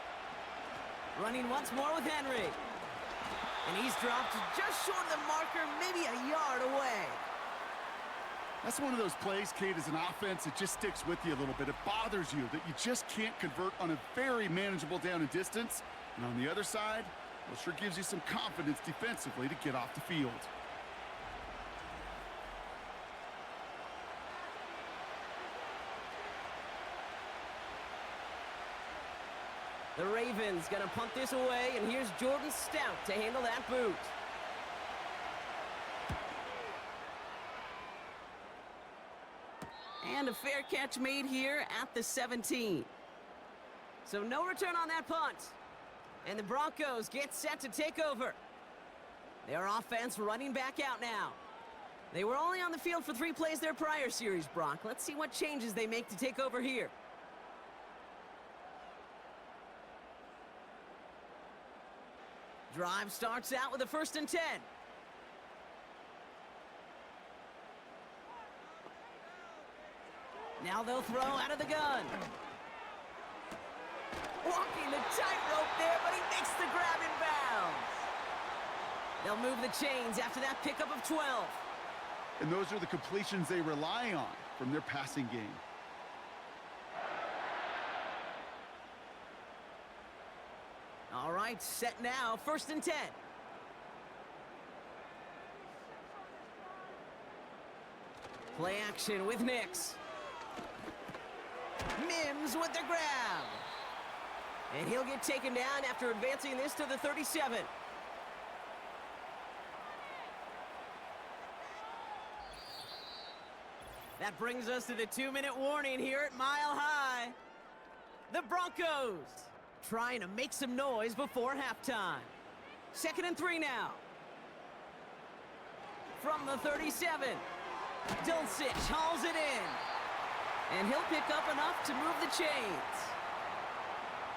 Running once more with Henry. And he's dropped just short of the marker, maybe a yard away. That's one of those plays, Kate, as an offense, it just sticks with you a little bit. It bothers you that you just can't convert on a very manageable down and distance. And on the other side, well, sure gives you some confidence defensively to get off the field. The Ravens gonna punt this away, and here's Jordan Stout to handle that boot. And a fair catch made here at the 17. So no return on that punt. And the Broncos get set to take over. Their offense running back out now. They were only on the field for 3 plays their prior series, Brock. Let's see what changes they make to take over here. Drive starts out with a 1st and 10. Now they'll throw out of the gun. Walking the tightrope there, but he makes the grab in bounds. They'll move the chains after that pickup of 12. And those are the completions they rely on from their passing game. All right, set now, 1st and 10. Play action with Nix. Mims with the grab. And he'll get taken down after advancing this to the 37. That brings us to the 2-minute warning here at Mile High. The Broncos trying to make some noise before halftime. 2nd and 3 now. From the 37, Dulcich hauls it in. And he'll pick up enough to move the chains.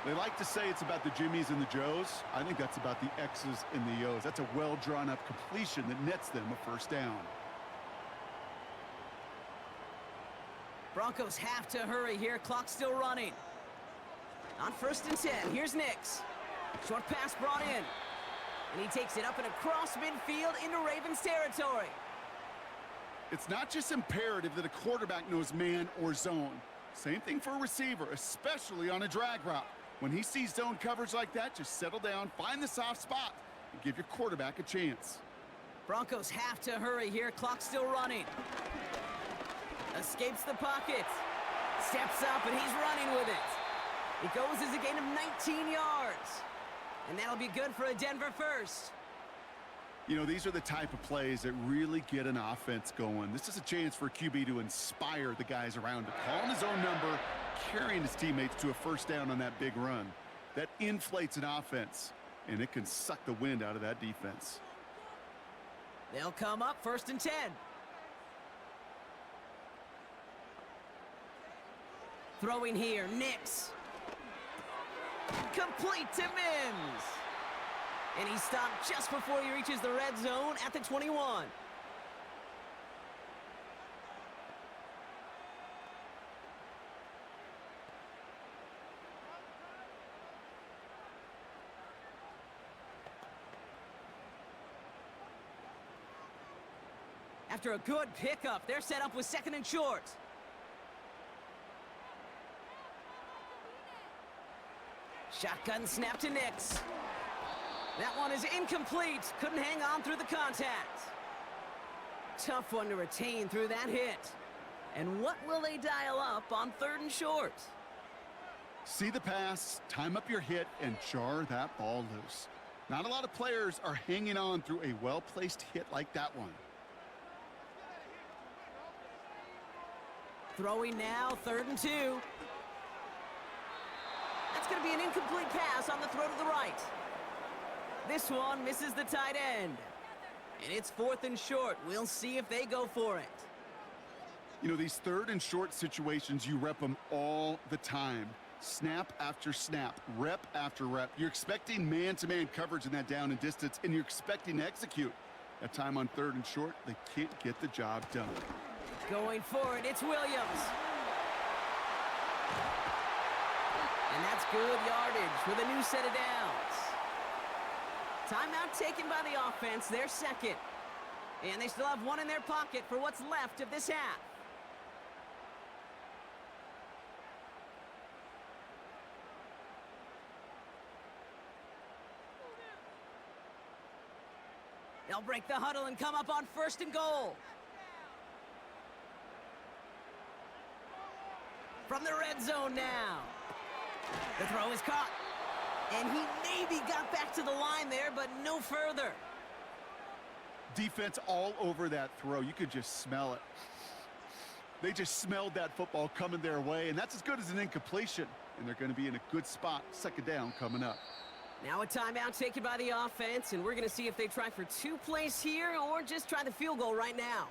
They like to say it's about the Jimmies and the Joes. I think that's about the X's and the O's. That's a well-drawn-up completion that nets them a 1st down. Broncos have to hurry here. Clock still running. On 1st and 10, here's Nix. Short pass brought in. And he takes it up and across midfield into Ravens territory. It's not just imperative that a quarterback knows man or zone. Same thing for a receiver, especially on a drag route. When he sees zone coverage like that, just settle down, find the soft spot, and give your quarterback a chance. Broncos have to hurry here. Clock still running. Escapes the pocket. Steps up, and he's running with it. It goes as a gain of 19 yards. And that'll be good for a Denver first. You know, these are the type of plays that really get an offense going. This is a chance for QB to inspire the guys around him. Calling his own number, carrying his teammates to a first down on that big run. That inflates an offense, and it can suck the wind out of that defense. They'll come up 1st and 10. Throwing here, Nix. Complete to Mims. And he stopped just before he reaches the red zone at the 21. After a good pickup, they're set up with 2nd and short. Shotgun snap to Nix. That one is incomplete. Couldn't hang on through the contact. Tough one to retain through that hit. And what will they dial up on 3rd and short? See the pass, time up your hit, and jar that ball loose. Not a lot of players are hanging on through a well-placed hit like that one. Throwing now, 3rd and 2. That's going to be an incomplete pass on the throw to the right. This one misses the tight end. And it's 4th and short. We'll see if they go for it. You know, these 3rd and short situations, you rep them all the time. Snap after snap, rep after rep. You're expecting man-to-man coverage in that down and distance, and you're expecting to execute. That time on 3rd and short, they can't get the job done. Going for it, it's Williams. And that's good yardage with a new set of downs. Timeout taken by the offense, their 2nd. And they still have one in their pocket for what's left of this half. They'll break the huddle and come up on 1st and goal. From the red zone now. The throw is caught. And he maybe got back to the line there, but no further. Defense all over that throw. You could just smell it. They just smelled that football coming their way, and that's as good as an incompletion. And they're going to be in a good spot. 2nd down coming up. Now a timeout taken by the offense, and we're going to see if they try for 2 plays here or just try the field goal right now.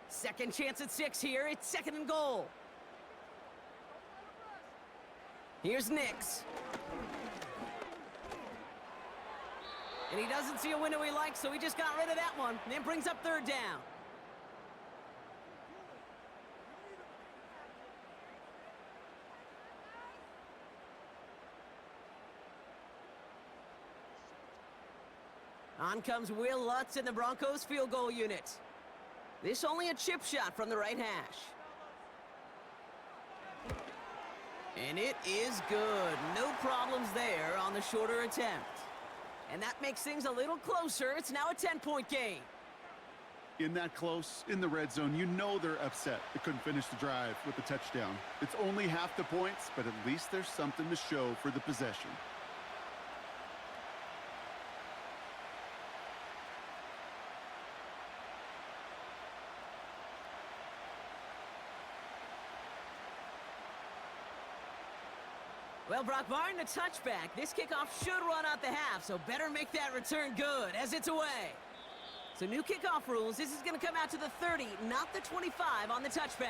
Second chance at 6 here. It's 2nd and goal. Here's Nix. And he doesn't see a window he likes, so he just got rid of that one. And then brings up 3rd down. On comes Will Lutz in the Broncos field goal unit. This only a chip shot from the right hash. And it is good. No problems there on the shorter attempt. And that makes things a little closer. It's now a 10-point game. In that close, in the red zone, you know they're upset. They couldn't finish the drive with the touchdown. It's only half the points, but at least there's something to show for the possession. Well, Brock, barring the touchback, this kickoff should run out the half, so better make that return good as it's away. So new kickoff rules, this is going to come out to the 30, not the 25 on the touchback.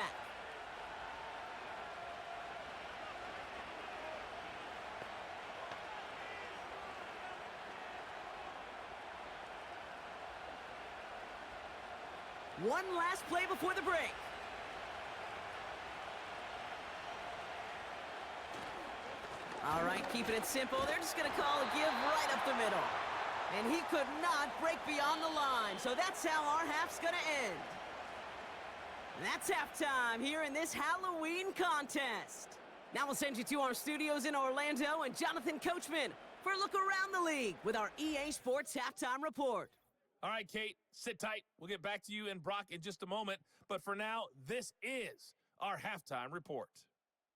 One last play before the break. All right, keeping it simple. They're just going to call a give right up the middle. And he could not break beyond the line. So that's how our half's going to end. That's halftime here in this Halloween contest. Now we'll send you to our studios in Orlando and Jonathan Coachman for a look around the league with our EA Sports Halftime Report. All right, Kate, sit tight. We'll get back to you and Brock in just a moment. But for now, this is our halftime report.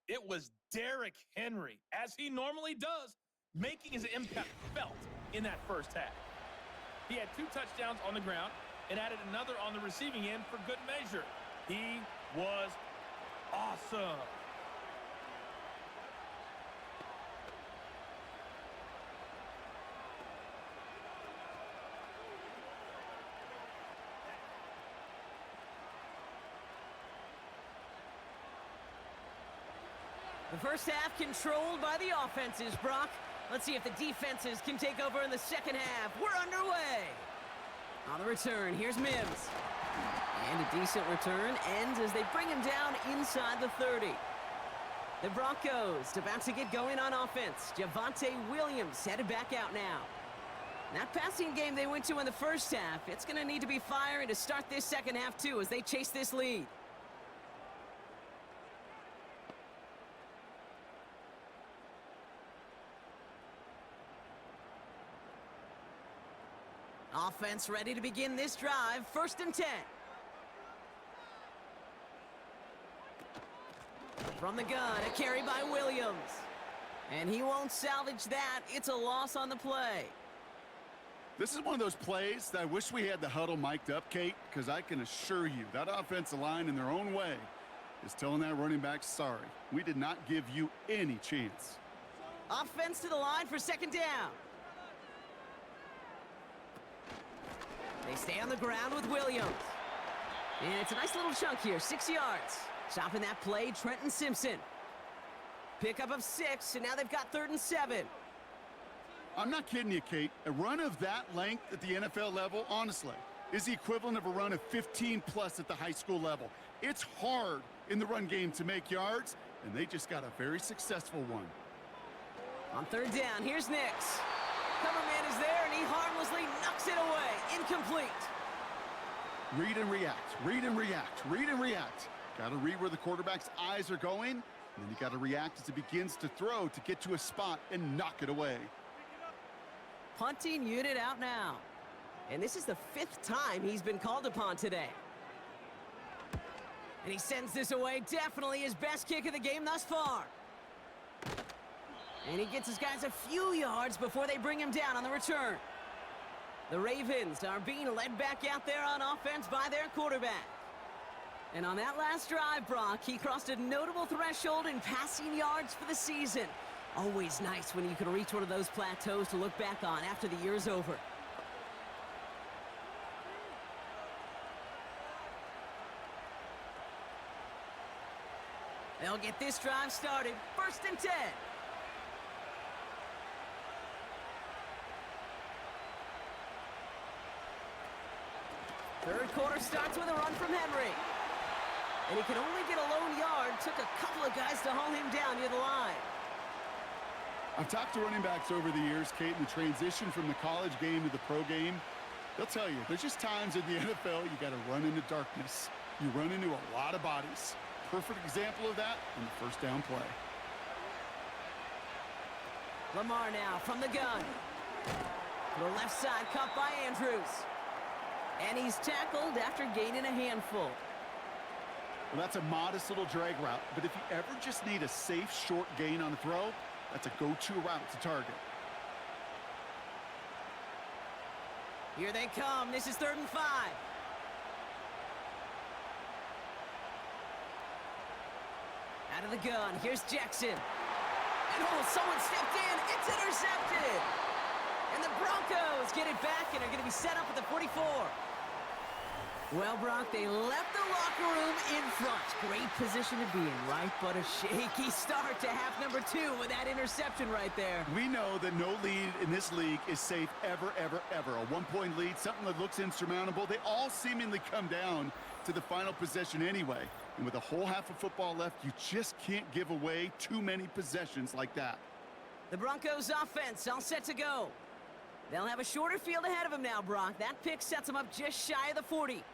It was Derrick Henry, as he normally does, making his impact felt in that first half. He had 2 touchdowns on the ground and added another on the receiving end for good measure. He was awesome. The first half controlled by the offenses, Brock. Let's see if the defenses can take over in the second half. We're underway. On the return, here's Mims. And a decent return ends as they bring him down inside the 30. The Broncos about to get going on offense. Javonte Williams headed back out now. That passing game they went to in the first half, it's going to need to be firing to start this second half too as they chase this lead. Offense ready to begin this drive. 1st and 10. From the gun, a carry by Williams. And he won't salvage that. It's a loss on the play. This is one of those plays that I wish we had the huddle mic'd up, Kate, because I can assure you that offensive line in their own way is telling that running back, sorry, we did not give you any chance. Offense to the line for 2nd down. They stay on the ground with Williams. And it's a nice little chunk here, 6 yards. Stopping that play, Trenton Simpson. Pickup of 6, and now they've got 3rd and 7. I'm not kidding you, Kate. A run of that length at the NFL level, honestly, is the equivalent of a run of 15-plus at the high school level. It's hard in the run game to make yards, and they just got a very successful one. On 3rd down, here's Nix. Cover man is there, and he harmlessly knocks it away. Incomplete. Read and react, read and react, read and react. Got to read where the quarterback's eyes are going, and then you got to react as he begins to throw to get to a spot and knock it away. Punting unit out now. And this is the 5th time he's been called upon today. And he sends this away. Definitely his best kick of the game thus far. And he gets his guys a few yards before they bring him down on the return. The Ravens are being led back out there on offense by their quarterback. And on that last drive, Brock, he crossed a notable threshold in passing yards for the season. Always nice when you can reach one of those plateaus to look back on after the year's over. They'll get this drive started. 1st and 10. Third quarter starts with a run from Henry. And he could only get a lone yard. Took a couple of guys to haul him down near the line. I've talked to running backs over the years, Kate, in the transition from the college game to the pro game. They'll tell you, there's just times in the NFL you got to run into darkness. You run into a lot of bodies. Perfect example of that in the 1st down play. Lamar now from the gun. To the left side, caught by Andrews. And he's tackled after gaining a handful. Well, that's a modest little drag route, but if you ever just need a safe, short gain on a throw, that's a go-to route to target. Here they come. This is 3rd and 5. Out of the gun. Here's Jackson. And someone stepped in. It's intercepted. And the Broncos get it back and are going to be set up at the 44. Well, Brock, they left the locker room in front. Great position to be in, right? But a shaky start to half number 2 with that interception right there. We know that no lead in this league is safe ever, ever, ever. A 1-point lead, something that looks insurmountable. They all seemingly come down to the final possession anyway. And with a whole half of football left, you just can't give away too many possessions like that. The Broncos offense all set to go. They'll have a shorter field ahead of them now, Brock. That pick sets them up just shy of the 40.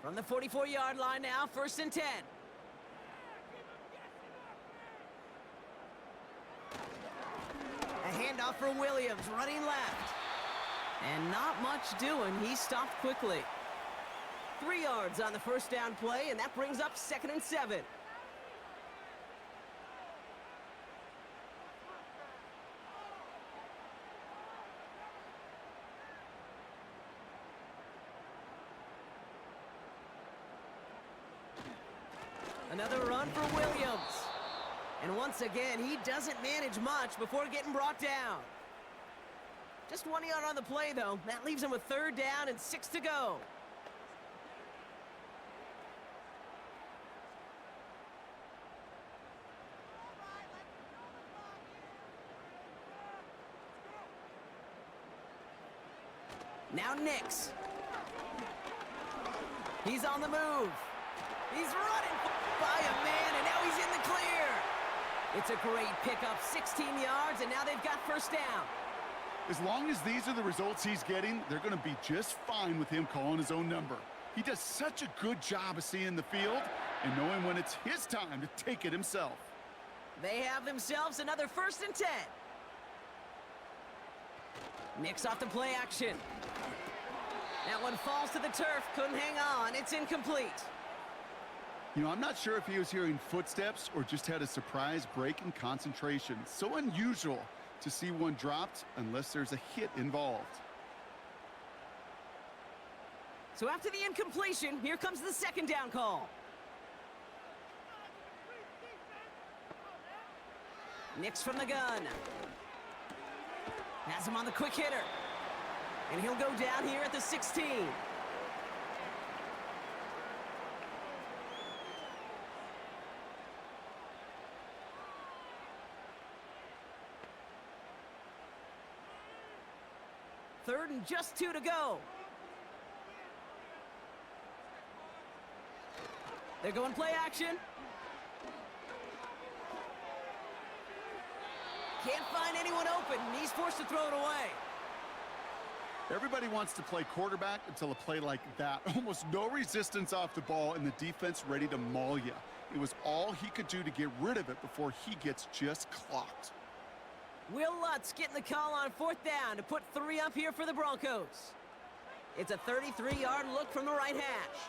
From the 44-yard line now, 1st and 10. A handoff for Williams, running left. And not much doing. He stopped quickly. 3 yards on the first down play, and that brings up 2nd and 7. Another run for Williams. And once again, he doesn't manage much before getting brought down. Just 1 yard on the play, though. That leaves him with 3rd down and 6 to go. Now Nix. He's on the move. He's running by a man, and now he's in the clear. It's a great pickup, 16 yards, and now they've got 1st down. As long as these are the results he's getting, they're going to be just fine with him calling his own number. He does such a good job of seeing the field and knowing when it's his time to take it himself. They have themselves another 1st and 10. Nix off the play action. That one falls to the turf, couldn't hang on. It's incomplete. You know, I'm not sure if he was hearing footsteps or just had a surprise break in concentration. So unusual to see one dropped unless there's a hit involved. So after the incompletion, here comes the 2nd down call. Nix from the gun. Has him on the quick hitter. And he'll go down here at the 16. Third and just 2 to go. They're going play action. Can't find anyone open, and he's forced to throw it away. Everybody wants to play quarterback until a play like that. Almost no resistance off the ball and the defense ready to maul you. It was all he could do to get rid of it before he gets just clocked. Will Lutz getting the call on 4th down to put 3 up here for the Broncos. It's a 33-yard look from the right hash.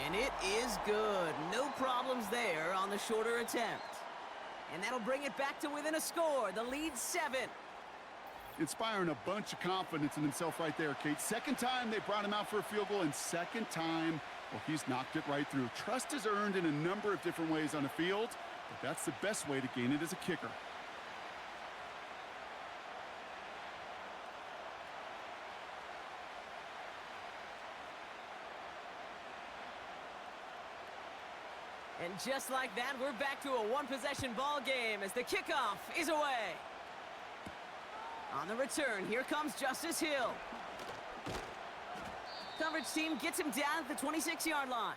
And it is good. No problems there on the shorter attempt. And that'll bring it back to within a score. The lead's 7. Inspiring a bunch of confidence in himself right there, Kate. 2nd time they brought him out for a field goal, and 2nd time, well, he's knocked it right through. Trust is earned in a number of different ways on the field, but that's the best way to gain it as a kicker. And just like that, we're back to a one-possession ball game as the kickoff is away. On the return, here comes Justice Hill. Coverage team gets him down at the 26-yard line.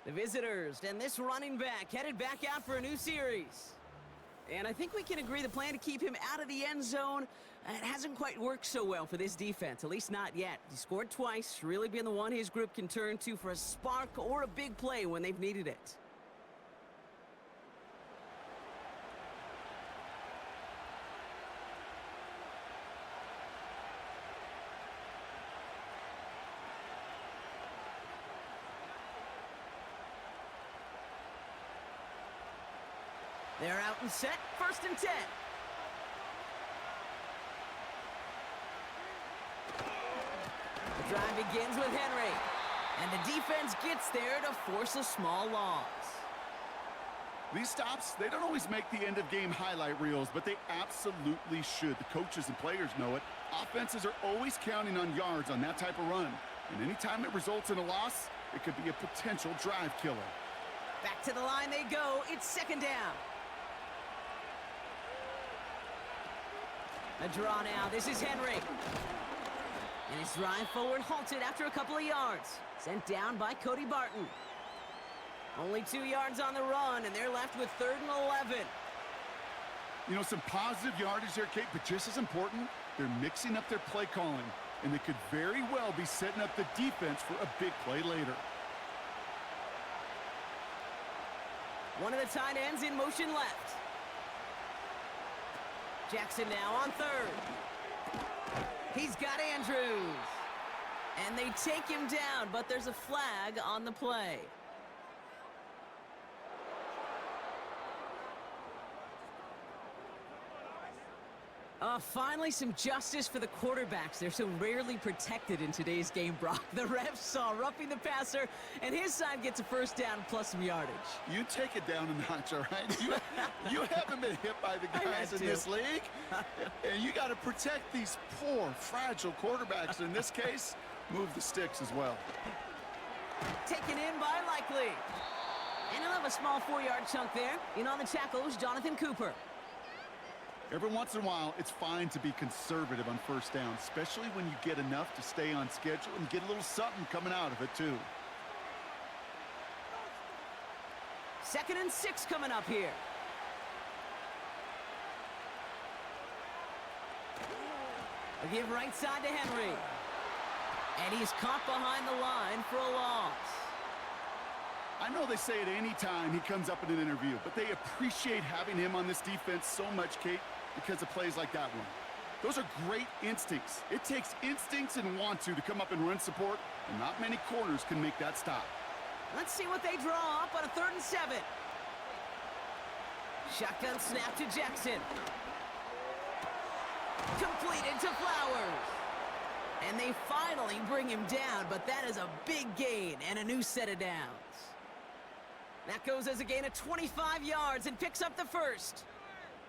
The visitors and this running back headed back out for a new series. And I think we can agree the plan to keep him out of the end zone, it hasn't quite worked so well for this defense, at least not yet. He scored twice, really been the one his group can turn to for a spark or a big play when they've needed it. They're out and set, 1st and 10. The drive begins with Henry. And the defense gets there to force a small loss. These stops, they don't always make the end-of-game highlight reels, but they absolutely should. The coaches and players know it. Offenses are always counting on yards on that type of run. And anytime it results in a loss, it could be a potential drive killer. Back to the line they go. It's 2nd down. A draw now. This is Henry. And his drive forward halted after a couple of yards. Sent down by Cody Barton. Only 2 yards on the run, and they're left with 3rd and 11. You know, some positive yardage there, Kate, but just as important, they're mixing up their play calling. and they could very well be setting up the defense for a big play later. One of the tight ends in motion left. Jackson now on third. He's got Andrews. And they take him down, but there's a flag on the play. Finally, some justice for the quarterbacks. They're so rarely protected in today's game, Brock. The refs saw roughing the passer, and his side gets a first down plus some yardage. You take it down a notch, all right? You haven't been hit by the guys in this league, and you got to protect these poor, fragile quarterbacks. In this case, move the sticks as well. Taken in by Likely. And he'll have a small 4-yard chunk there. In on the tackle was Jonathan Cooper. Every once in a while, it's fine to be conservative on first down, especially when you get enough to stay on schedule and get a little something coming out of it, too. 2nd and 6 coming up here. A give right side to Henry. And he's caught behind the line for a loss. I know they say it any time he comes up in an interview, but they appreciate having him on this defense so much, Kate, because of plays like that one. Those are great instincts. It takes instincts and want to come up and run support, and not many corners can make that stop. Let's see what they draw up on a 3rd and 7. Shotgun snap to Jackson. Completed to Flowers. And they finally bring him down, but that is a big gain and a new set of downs. That goes as a gain of 25 yards and picks up the first.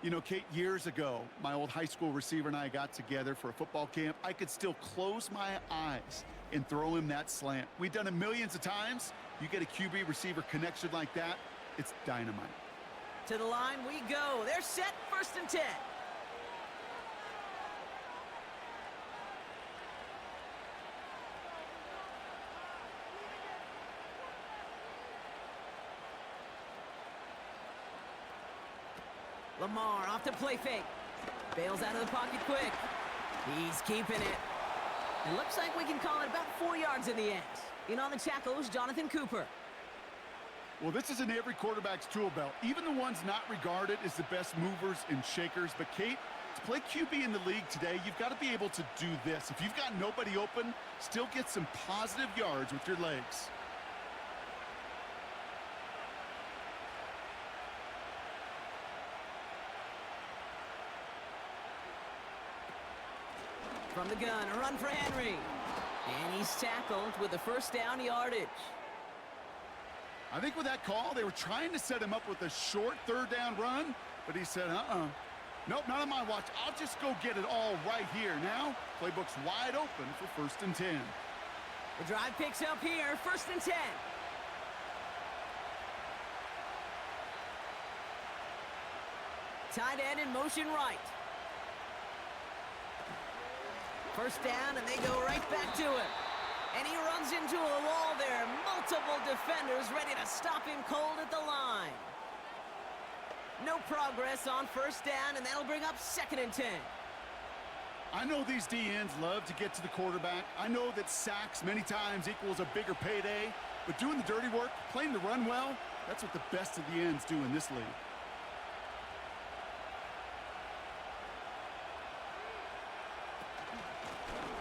You know, Kate, years ago, my old high school receiver and I got together for a football camp. I could still close my eyes and throw him that slant. We've done it millions of times. You get a QB receiver connection like that, it's dynamite. To the line we go. They're set, 1st and 10. Lamar off to play fake. Bails out of the pocket quick. He's keeping it. It looks like we can call it about 4 yards in the end. In on the tackle is Jonathan Cooper. Well, this is in every quarterback's tool belt. Even the ones not regarded as the best movers and shakers. But, Kate, to play QB in the league today, you've got to be able to do this. If you've got nobody open, still get some positive yards with your legs. From the gun, a run for Henry. And he's tackled with a first down yardage. I think with that call, they were trying to set him up with a short 3rd down run, but he said, nope, not on my watch. I'll just go get it all right here. Now, playbook's wide open for 1st and 10. The drive picks up here, 1st and 10. Tight end in motion right. First down, and they go right back to him. And he runs into a wall there. Multiple defenders ready to stop him cold at the line. No progress on first down, and that'll bring up 2nd and 10. I know these DNs love to get to the quarterback. I know that sacks many times equals a bigger payday. But doing the dirty work, playing the run well, that's what the best of the ends do in this league.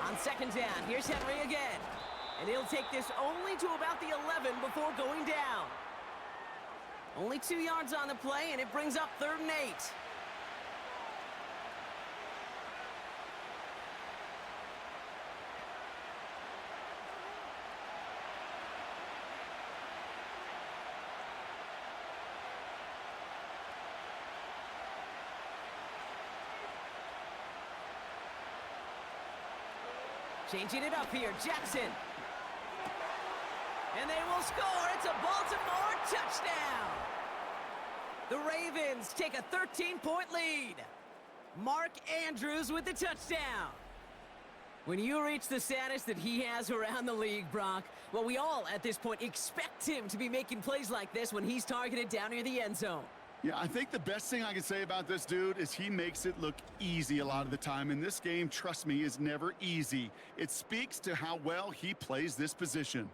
On 2nd down, here's Henry again. And he'll take this only to about the 11 before going down. Only 2 yards on the play, and it brings up 3rd and 8. Changing it up here, Jackson. And they will score. It's a Baltimore touchdown. The Ravens take a 13-point lead. Mark Andrews with the touchdown. When you reach the status that he has around the league, Brock, well, we all at this point expect him to be making plays like this when he's targeted down near the end zone. Yeah, I think the best thing I can say about this dude is he makes it look easy a lot of the time. And this game, trust me, is never easy. It speaks to how well he plays this position.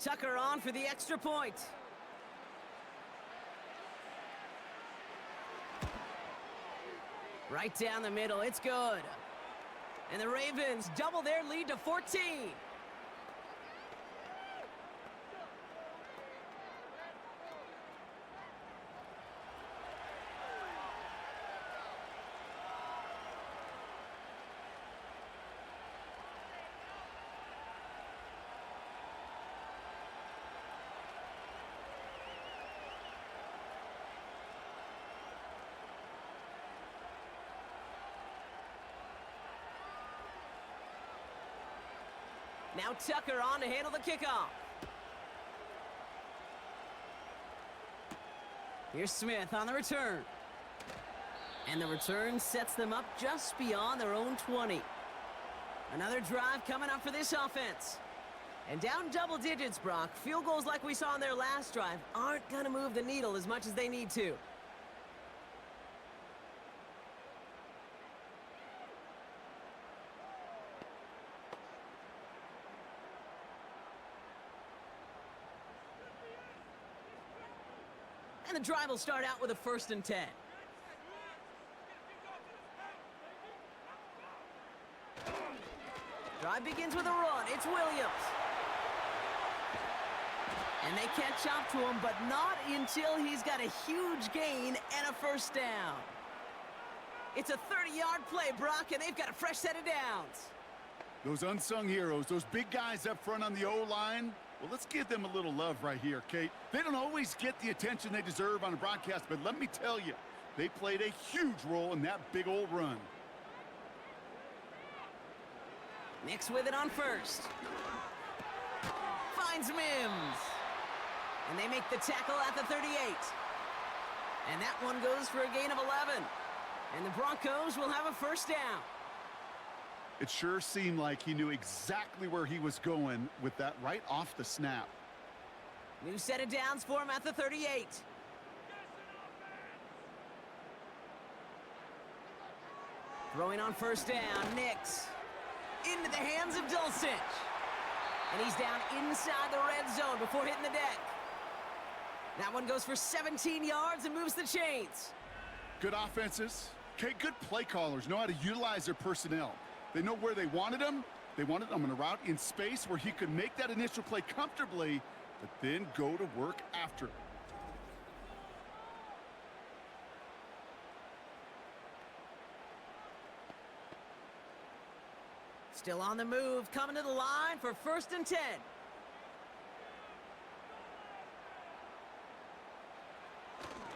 Tucker on for the extra point. Right down the middle, it's good. And the Ravens double their lead to 14. Now Tucker on to handle the kickoff. Here's Smith on the return. And the return sets them up just beyond their own 20. Another drive coming up for this offense. And down double digits, Brock. Field goals like we saw in their last drive aren't going to move the needle as much as they need to. And the drive will start out with a 1st and 10. Drive begins with a run. It's Williams. And they catch up to him, but not until he's got a huge gain and a 1st down. It's a 30-yard play, Brock, and they've got a fresh set of downs. Those unsung heroes, those big guys up front on the O-line, well, let's give them a little love right here, Kate. They don't always get the attention they deserve on a broadcast, but let me tell you, they played a huge role in that big old run. Nix with it on 1st. Finds Mims. And they make the tackle at the 38. And that one goes for a gain of 11. And the Broncos will have a 1st down. It sure seemed like he knew exactly where he was going with that right off the snap. New set of downs for him at the 38. Throwing on 1st down, Nix. Into the hands of Dulcich. And he's down inside the red zone before hitting the deck. That one goes for 17 yards and moves the chains. Good offenses. Okay, good play callers know how to utilize their personnel. They know where they wanted him. They wanted him on a route in space where he could make that initial play comfortably, but then go to work after. Still on the move, coming to the line for 1st and 10.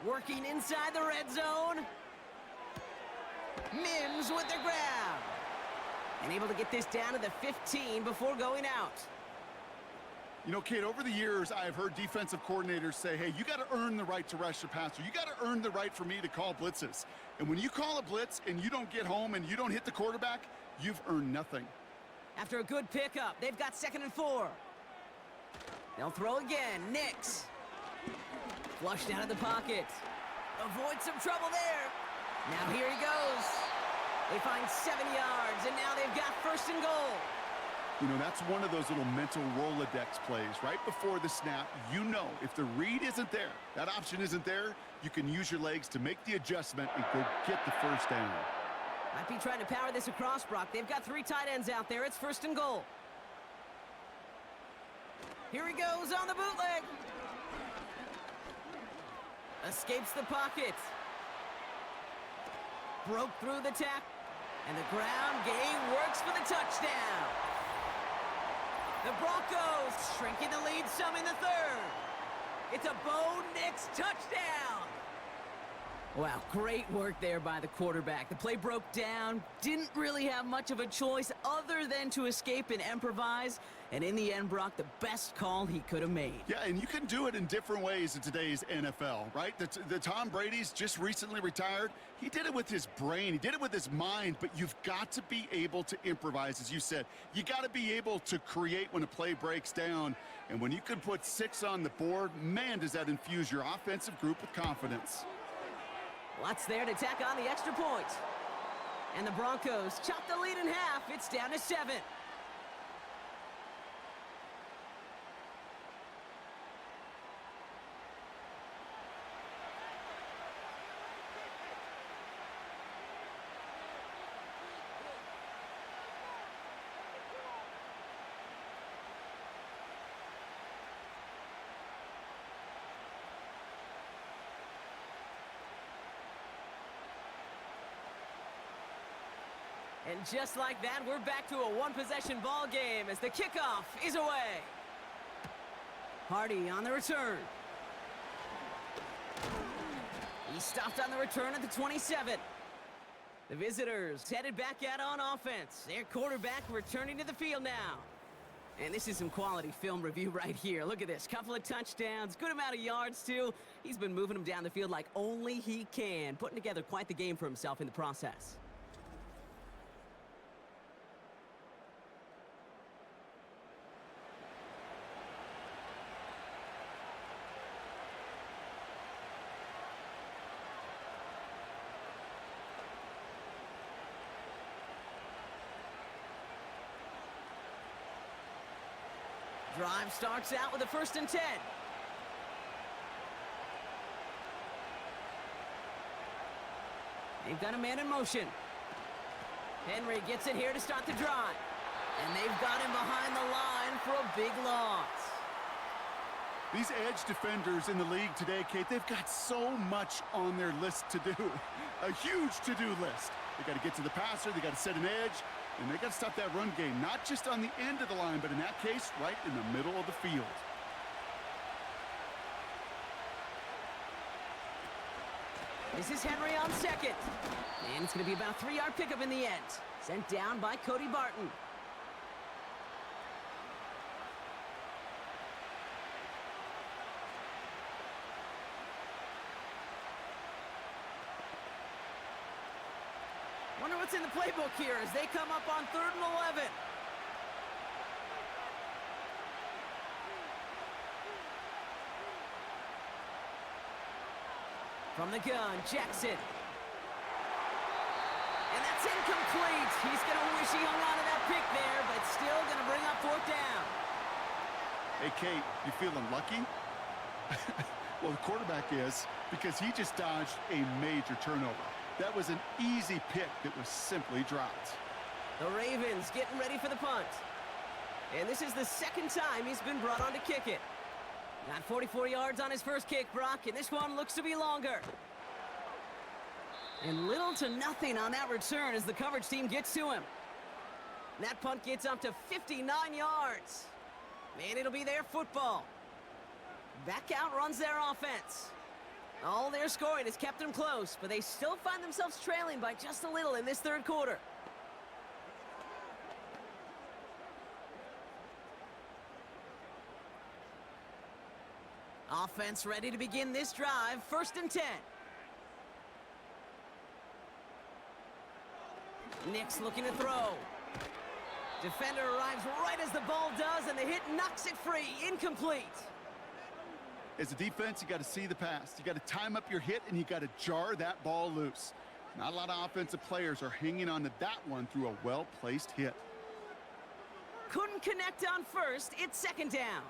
Working inside the red zone. Mims with the grab. And able to get this down to the 15 before going out. You know, Kate, over the years, I've heard defensive coordinators say, hey, you got to earn the right to rush the passer. You got to earn the right for me to call blitzes. And when you call a blitz and you don't get home and you don't hit the quarterback, you've earned nothing. After a good pickup, they've got 2nd and 4. They'll throw again. Nix. Flushed out of the pocket. Avoid some trouble there. Now here he goes. They find 7 yards, and now they've got 1st and goal. You know, that's one of those little mental Rolodex plays. Right before the snap, you know if the read isn't there, that option isn't there, you can use your legs to make the adjustment and go get the 1st down. Might be trying to power this across, Brock. They've got 3 tight ends out there. It's 1st and goal. Here he goes on the bootleg. Escapes the pocket. Broke through the tackle. And the ground game works for the touchdown. The Broncos shrinking the lead some in the 3rd. It's a Bo Nix touchdown. Wow, great work there by the quarterback. The play broke down. Didn't really have much of a choice other other than to escape and improvise. And in the end, Brock, the best call he could have made. Yeah, and you can do it in different ways in today's NFL, right? The Tom Brady's just recently retired. He did it with his brain. He did it with his mind, but you've got to be able to improvise, as you said. You got to be able to create when a play breaks down. And when you can put 6 on the board, man, does that infuse your offensive group with confidence. What's there to tack on the extra point? And the Broncos chop the lead in half. It's down to 7. And just like that, we're back to a one-possession ball game as the kickoff is away. Hardy on the return. He stopped on the return at the 27. The visitors headed back out on offense. Their quarterback returning to the field now. And this is some quality film review right here. Look at this. Couple of touchdowns, good amount of yards, too. He's been moving them down the field like only he can, putting together quite the game for himself in the process. Drive starts out with a 1st and 10. They've got a man in motion. Henry gets it here to start the drive. And they've got him behind the line for a big loss. These edge defenders in the league today, Kate, they've got so much on their list to do. A huge to-do list. They got to get to the passer, they got to set an edge, and they got to stop that run game, not just on the end of the line, but in that case, right in the middle of the field. This is Henry on second. And it's going to be about a 3-yard pickup in the end. Sent down by Cody Barton. Wonder what's in the playbook here as they come up on 3rd and 11. From the gun, Jackson. And that's incomplete. He's going to wish he hung on to that pick there, but still going to bring up 4th down. Hey, Kate, you feeling lucky? Well, the quarterback is, because he just dodged a major turnover. That was an easy pick that was simply dropped. The Ravens getting ready for the punt. And this is the 2nd time he's been brought on to kick it. Got 44 yards on his first kick, Brock, and this one looks to be longer. And little to nothing on that return as the coverage team gets to him. That punt gets up to 59 yards. And it'll be their football. Back out runs their offense. All their scoring has kept them close, but they still find themselves trailing by just a little in this 3rd quarter. Offense ready to begin this drive. 1st and 10. Nick's looking to throw. Defender arrives right as the ball does, and the hit knocks it free. Incomplete. As a defense, you got to see the pass. You got to time up your hit, and you got to jar that ball loose. Not a lot of offensive players are hanging on to that one through a well-placed hit. Couldn't connect on 1st. It's 2nd down.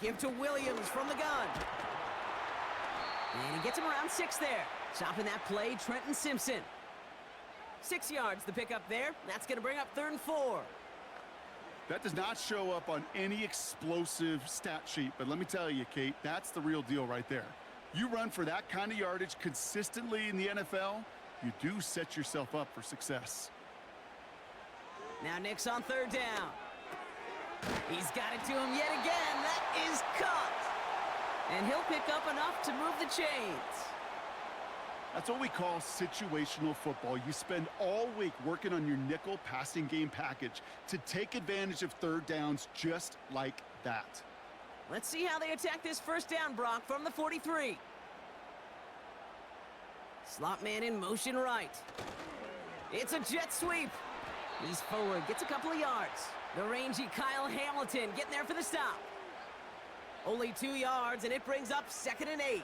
Give to Williams from the gun. And he gets him around 6 there. Stopping that play, Trenton Simpson. 6 yards the pickup there. That's going to bring up 3rd and 4. That does not show up on any explosive stat sheet, but let me tell you, Kate, that's the real deal right there. You run for that kind of yardage consistently in the NFL, you do set yourself up for success. Now Nick's on 3rd down. He's got it to him yet again. That is caught. And he'll pick up enough to move the chains. That's what we call situational football. You spend all week working on your nickel passing game package to take advantage of third downs just like that. Let's see how they attack this first down, Brock, from the 43. Slot man in motion right. It's a jet sweep. He's forward, gets a couple of yards. The rangy Kyle Hamilton getting there for the stop. Only 2 yards, and it brings up 2nd and 8.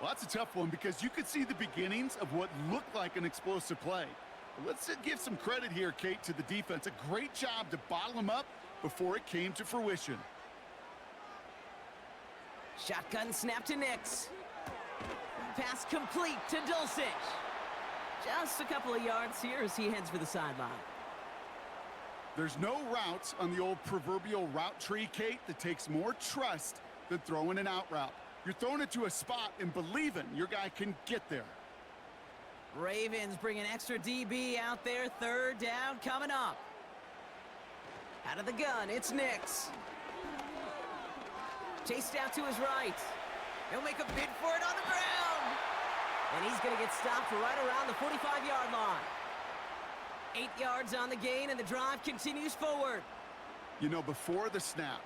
Well, that's a tough one because you could see the beginnings of what looked like an explosive play. Let's give some credit here, Kate, to the defense. A great job to bottle them up before it came to fruition. Shotgun snap to Nix. Pass complete to Dulcich. Just a couple of yards here as he heads for the sideline. There's no routes on the old proverbial route tree, Kate, that takes more trust than throwing an out route. You're throwing it to a spot and believing your guy can get there. Ravens bring an extra DB out there. 3rd down coming up. Out of the gun, it's Nix. Chased out to his right. He'll make a bid for it on the ground. And he's going to get stopped right around the 45-yard line. 8 yards on the gain, and the drive continues forward. You know, before the snap,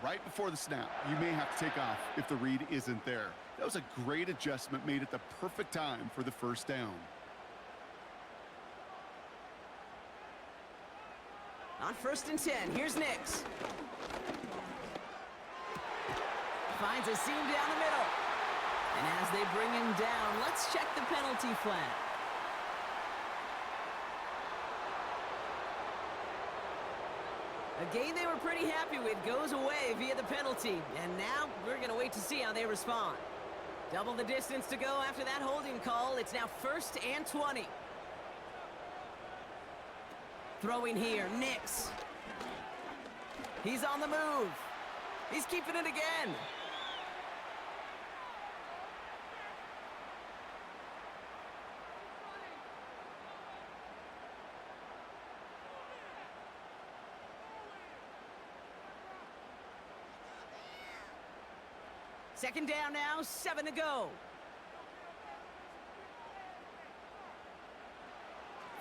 right before the snap, you may have to take off if the read isn't there. That was a great adjustment made at the perfect time for the first down. On 1st and 10, here's Nix. Finds a seam down the middle. And as they bring him down, let's check the penalty flag. A gain they were pretty happy with goes away via the penalty. And now we're going to wait to see how they respond. Double the distance to go after that holding call. It's now 1st and 20. Throwing here, Nix. He's on the move. He's keeping it again. Second down now, 7 to go.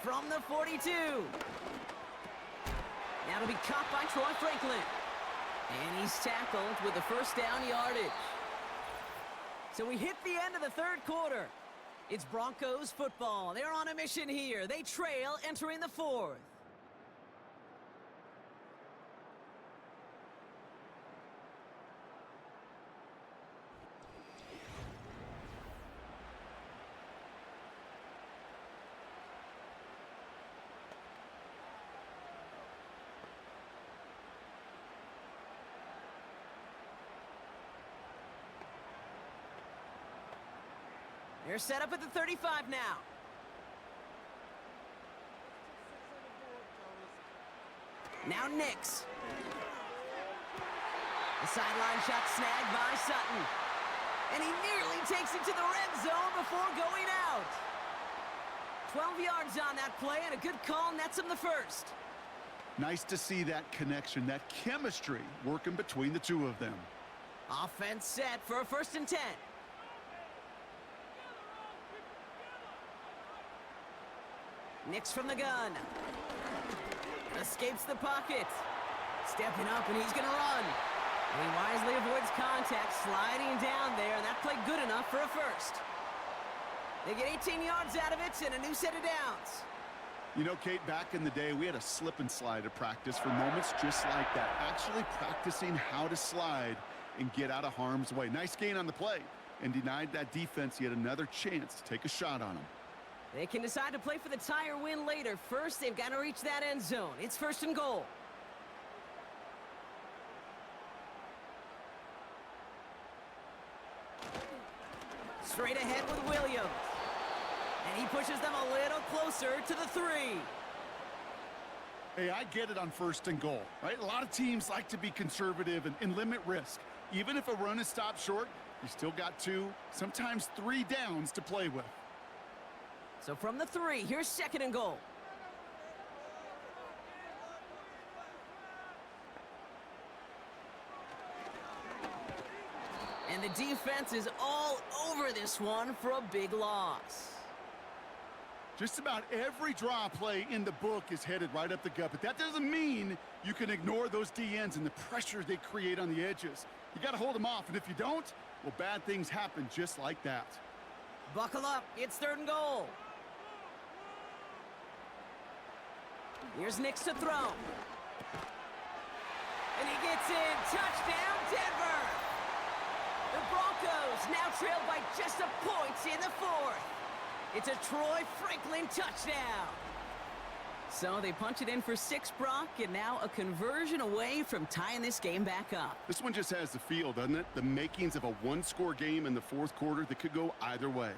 From the 42. Now to be caught by Troy Franklin. And he's tackled with the first down yardage. So we hit the end of the 3rd quarter. It's Broncos football. They're on a mission here. They trail entering the 4th. They're set up at the 35 now. Now Nix. The sideline shot snagged by Sutton. And he nearly takes it to the red zone before going out. 12 yards on that play, and a good call nets him the first. Nice to see that connection, that chemistry working between the two of them. Offense set for a 1st and 10. Nix from the gun. Escapes the pocket. Stepping up, and he's going to run. And he wisely avoids contact, sliding down there, and that played good enough for a first. They get 18 yards out of it and a new set of downs. You know, Kate, back in the day, we had a slip and slide at practice for moments just like that. Actually practicing how to slide and get out of harm's way. Nice gain on the play, and denied that defense yet another chance to take a shot on him. They can decide to play for the tie or win later. First, they've got to reach that end zone. It's 1st and goal. Straight ahead with Williams. And he pushes them a little closer to the 3. Hey, I get it on 1st and goal, right? A lot of teams like to be conservative and limit risk. Even if a run is stopped short, you still got 2, sometimes 3 downs to play with. So from the 3, here's 2nd and goal. And the defense is all over this one for a big loss. Just about every draw play in the book is headed right up the gut, but that doesn't mean you can ignore those DNs and the pressure they create on the edges. You got to hold them off, and if you don't, well, bad things happen just like that. Buckle up, it's 3rd and goal. Here's Nix to throw. And he gets in, touchdown Denver! The Broncos now trail by just a point in the 4th. It's a Troy Franklin touchdown. So they punch it in for 6, Brock, and now a conversion away from tying this game back up. This one just has the feel, doesn't it? The makings of a one-score game in the 4th quarter that could go either way.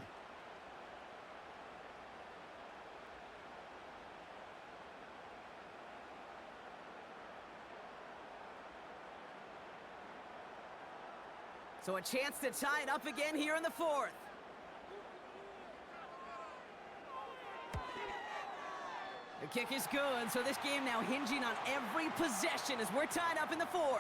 So a chance to tie it up again here in the 4th. The kick is good, so this game now hinging on every possession as we're tied up in the 4th.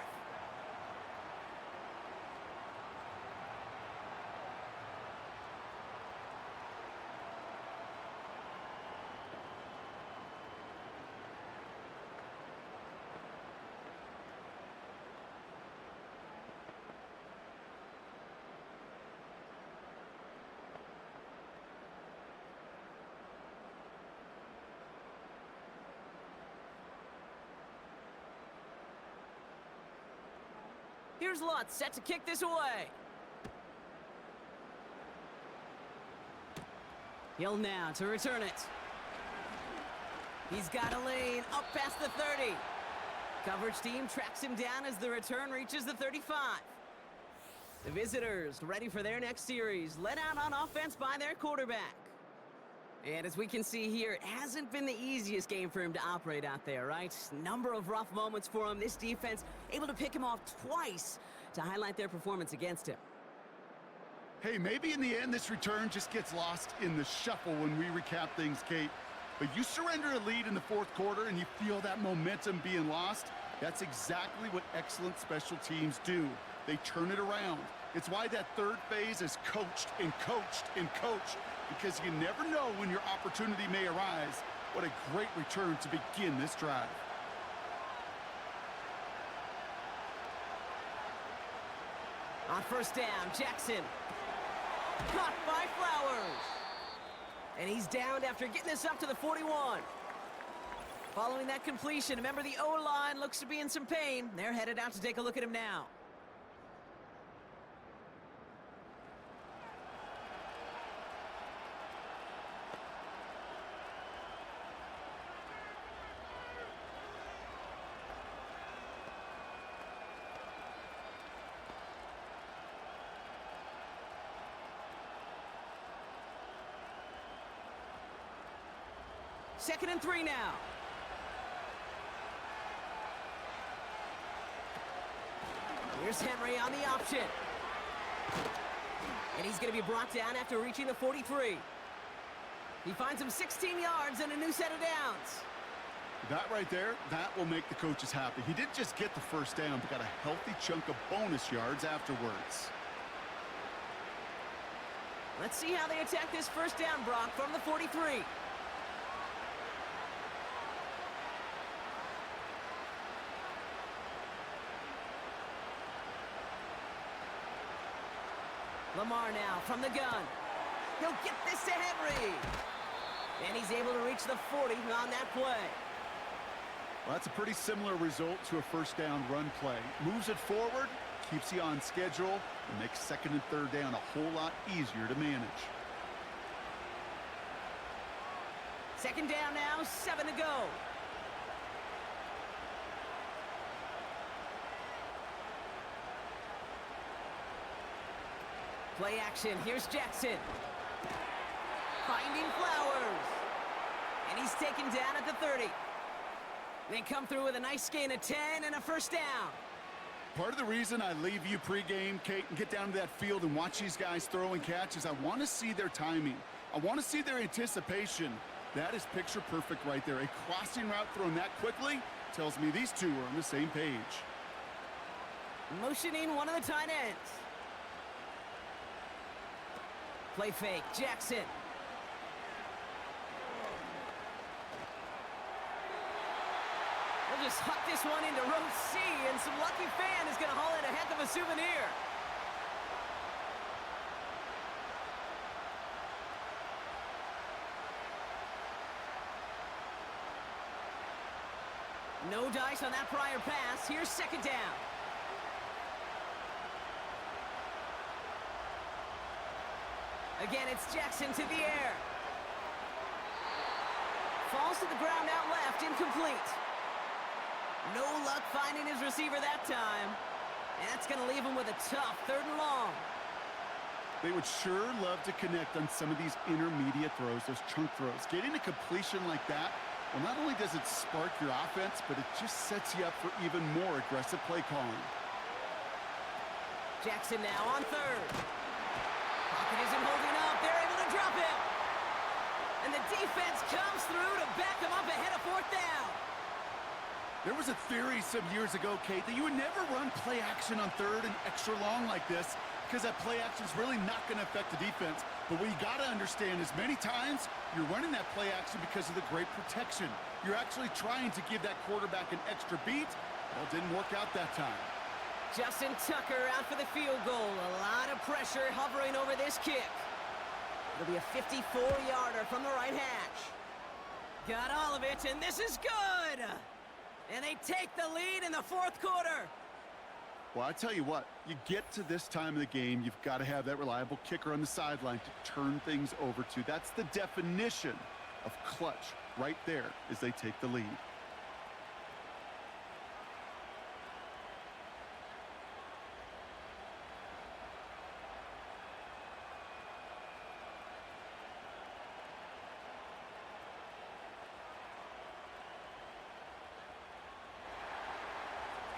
Here's Lutz, set to kick this away. Hill now to return it. He's got a lane up past the 30. Coverage team tracks him down as the return reaches the 35. The visitors ready for their next series, led out on offense by their quarterback. And as we can see here, it hasn't been the easiest game for him to operate out there, right? Number of rough moments for him. This defense able to pick him off twice to highlight their performance against him. Hey, maybe in the end this return just gets lost in the shuffle when we recap things, Kate. But you surrender a lead in the 4th quarter and you feel that momentum being lost. That's exactly what excellent special teams do. They turn it around. It's why that 3rd phase is coached and coached and coached, because you never know when your opportunity may arise. What a great return to begin this drive. On 1st down, Jackson. Caught by Flowers. And he's downed after getting this up to the 41. Following that completion, remember the O-line looks to be in some pain. They're headed out to take a look at him now. Second and 3 now. Here's Henry on the option. And he's going to be brought down after reaching the 43. He finds him 16 yards and a new set of downs. That right there, that will make the coaches happy. He didn't just get the 1st down, but got a healthy chunk of bonus yards afterwards. Let's see how they attack this 1st down, Brock, from the 43. Lamar now from the gun. He'll get this to Henry. And he's able to reach the 40 on that play. Well, that's a pretty similar result to a 1st down run play. Moves it forward, keeps you on schedule, and makes 2nd and 3rd down a whole lot easier to manage. 2nd down now, 7 to go. Play action, here's Jackson. Finding Flowers. And he's taken down at the 30. They come through with a nice gain of 10 and a 1st down. Part of the reason I leave you pregame, Kate, and get down to that field and watch these guys throw and catch is I want to see their timing. I want to see their anticipation. That is picture perfect right there. A crossing route thrown that quickly tells me these two are on the same page. Motioning one of the tight ends. Play fake, Jackson. We'll just huck this one into row C, and some lucky fan is going to haul in a heck of a souvenir. No dice on that prior pass. Here's second down. Again, it's Jackson to the air. Falls to the ground out left, incomplete. No luck finding his receiver that time. And that's going to leave him with a tough 3rd and long. They would sure love to connect on some of these intermediate throws, those chunk throws. Getting a completion like that, well, not only does it spark your offense, but it just sets you up for even more aggressive play calling. Jackson now on 3rd. Pocket isn't holding up. They're able to drop him. And the defense comes through to back him up ahead of 4th down. There was a theory some years ago, Kate, that you would never run play action on 3rd and extra long like this because that play action is really not going to affect the defense. But what you got to understand is many times you're running that play action because of the great protection. You're actually trying to give that quarterback an extra beat. Well, it didn't work out that time. Justin Tucker out for the field goal. A lot of pressure hovering over this kick. It'll be a 54-yarder from the right hash. Got all of it, and this is good! And they take the lead in the 4th quarter. Well, I tell you what, you get to this time of the game, you've got to have that reliable kicker on the sideline to turn things over to. That's the definition of clutch right there as they take the lead.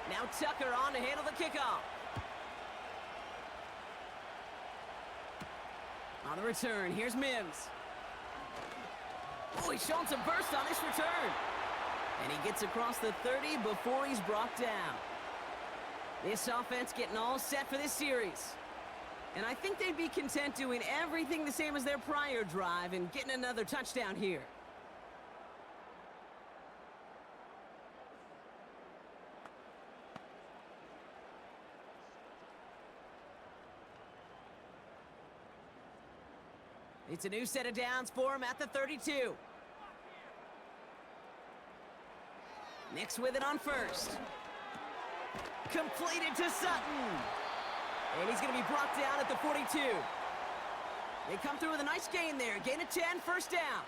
Now Tucker on to handle the kickoff. On the return, here's Mims. Oh, he's showing some burst on this return. And he gets across the 30 before he's brought down. This offense getting all set for this series. And I think they'd be content doing everything the same as their prior drive and getting another touchdown here. It's a new set of downs for him at the 32. Nix with it on 1st. Completed to Sutton. And he's going to be brought down at the 42. They come through with a nice gain there. Gain of 10, 1st down.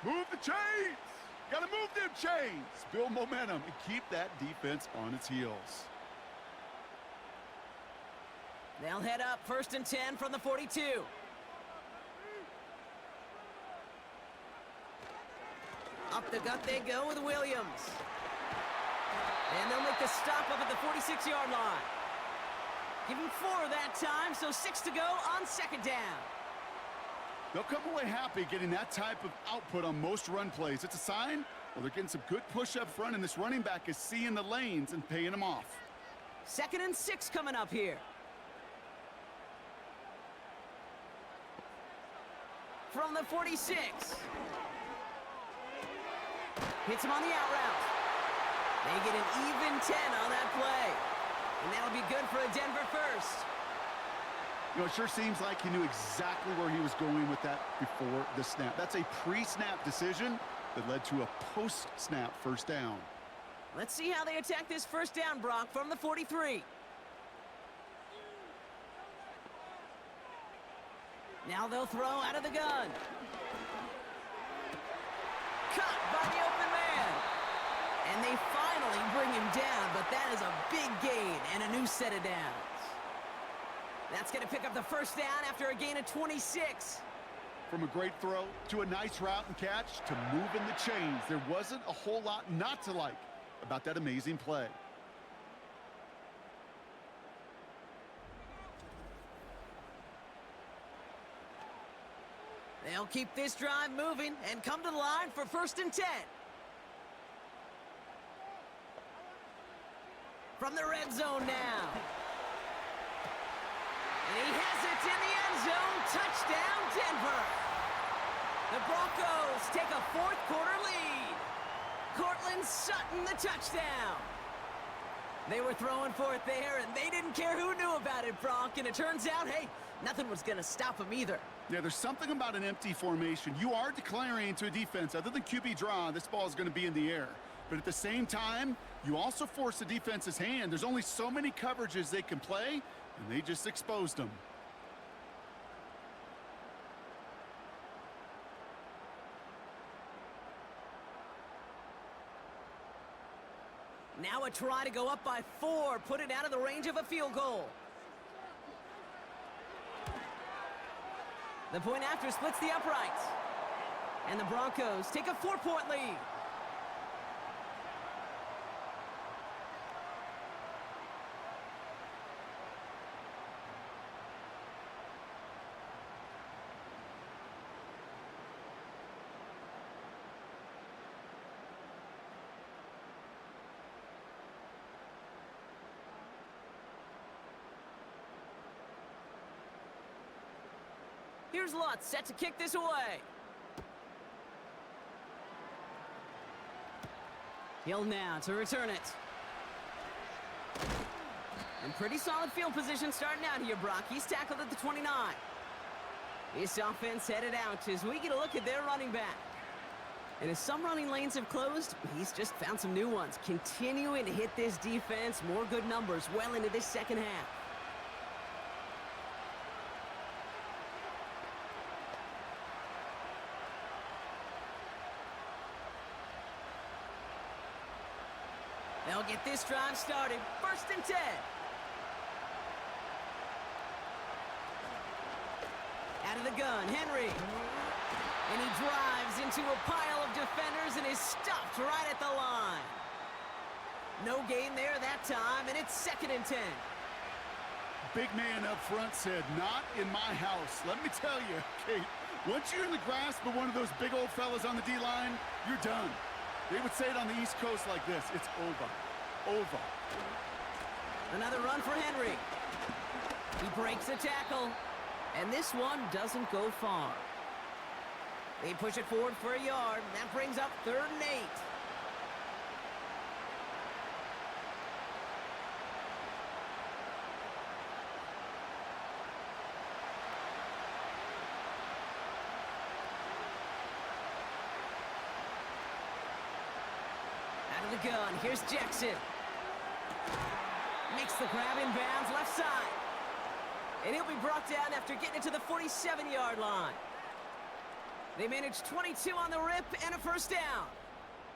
Move the chains! Got to move them chains! Build momentum and keep that defense on its heels. They'll head up 1st and 10 from the 42. Up the gut they go with Williams. And they'll make the stop up at the 46-yard line. Give him 4 that time, so 6 to go on 2nd down. They'll come away happy getting that type of output on most run plays. It's a sign, well, they're getting some good push up front, and this running back is seeing the lanes and paying them off. 2nd and 6 coming up here. From the 46. Hits him on the out route. They get an even 10 on that play. And that'll be good for a Denver 1st. You know, it sure seems like he knew exactly where he was going with that before the snap. That's a pre-snap decision that led to a post-snap 1st down. Let's see how they attack this 1st down, Brock, from the 43. Now they'll throw out of the gun. Caught by the open man. And they finally bring him down, but that is a big gain and a new set of downs. That's going to pick up the 1st down after a gain of 26. From a great throw to a nice route and catch to moving the chains, there wasn't a whole lot not to like about that amazing play. They'll keep this drive moving and come to the line for 1st and 10. From the red zone now. And he has it in the end zone. Touchdown, Denver. The Broncos take a fourth quarter lead. Cortland Sutton, the touchdown. They were throwing for it there, and they didn't care who knew about it, Brock. And it turns out, hey, nothing was going to stop them either. Yeah, there's something about an empty formation. You are declaring to a defense, other than QB draw, this ball is going to be in the air. But at the same time, you also force the defense's hand. There's only so many coverages they can play, and they just exposed them. Now a try to go up by 4, put it out of the range of a field goal. The point after splits the uprights. And the Broncos take a 4-point lead. Here's Lutz, set to kick this away. Hill now to return it. And pretty solid field position starting out here, Brock. He's tackled at the 29. This offense headed out as we get a look at their running back. And as some running lanes have closed, he's just found some new ones. Continuing to hit this defense, more good numbers well into this second half. They'll get this drive started. 1st and 10. Out of the gun, Henry. And he drives into a pile of defenders and is stopped right at the line. No gain there that time, and it's 2nd and 10. Big man up front said, not in my house. Let me tell you, Kate, once you're in the grasp of one of those big old fellas on the D-line, you're done. They would say it on the East Coast like this. It's over. Over. Another run for Henry. He breaks a tackle. And this one doesn't go far. They push it forward for a yard. That brings up 3rd and 8. The gun. Here's Jackson. Makes the grab in bounds left side. And he'll be brought down after getting it to the 47-yard line. They managed 22 on the rip and a 1st down.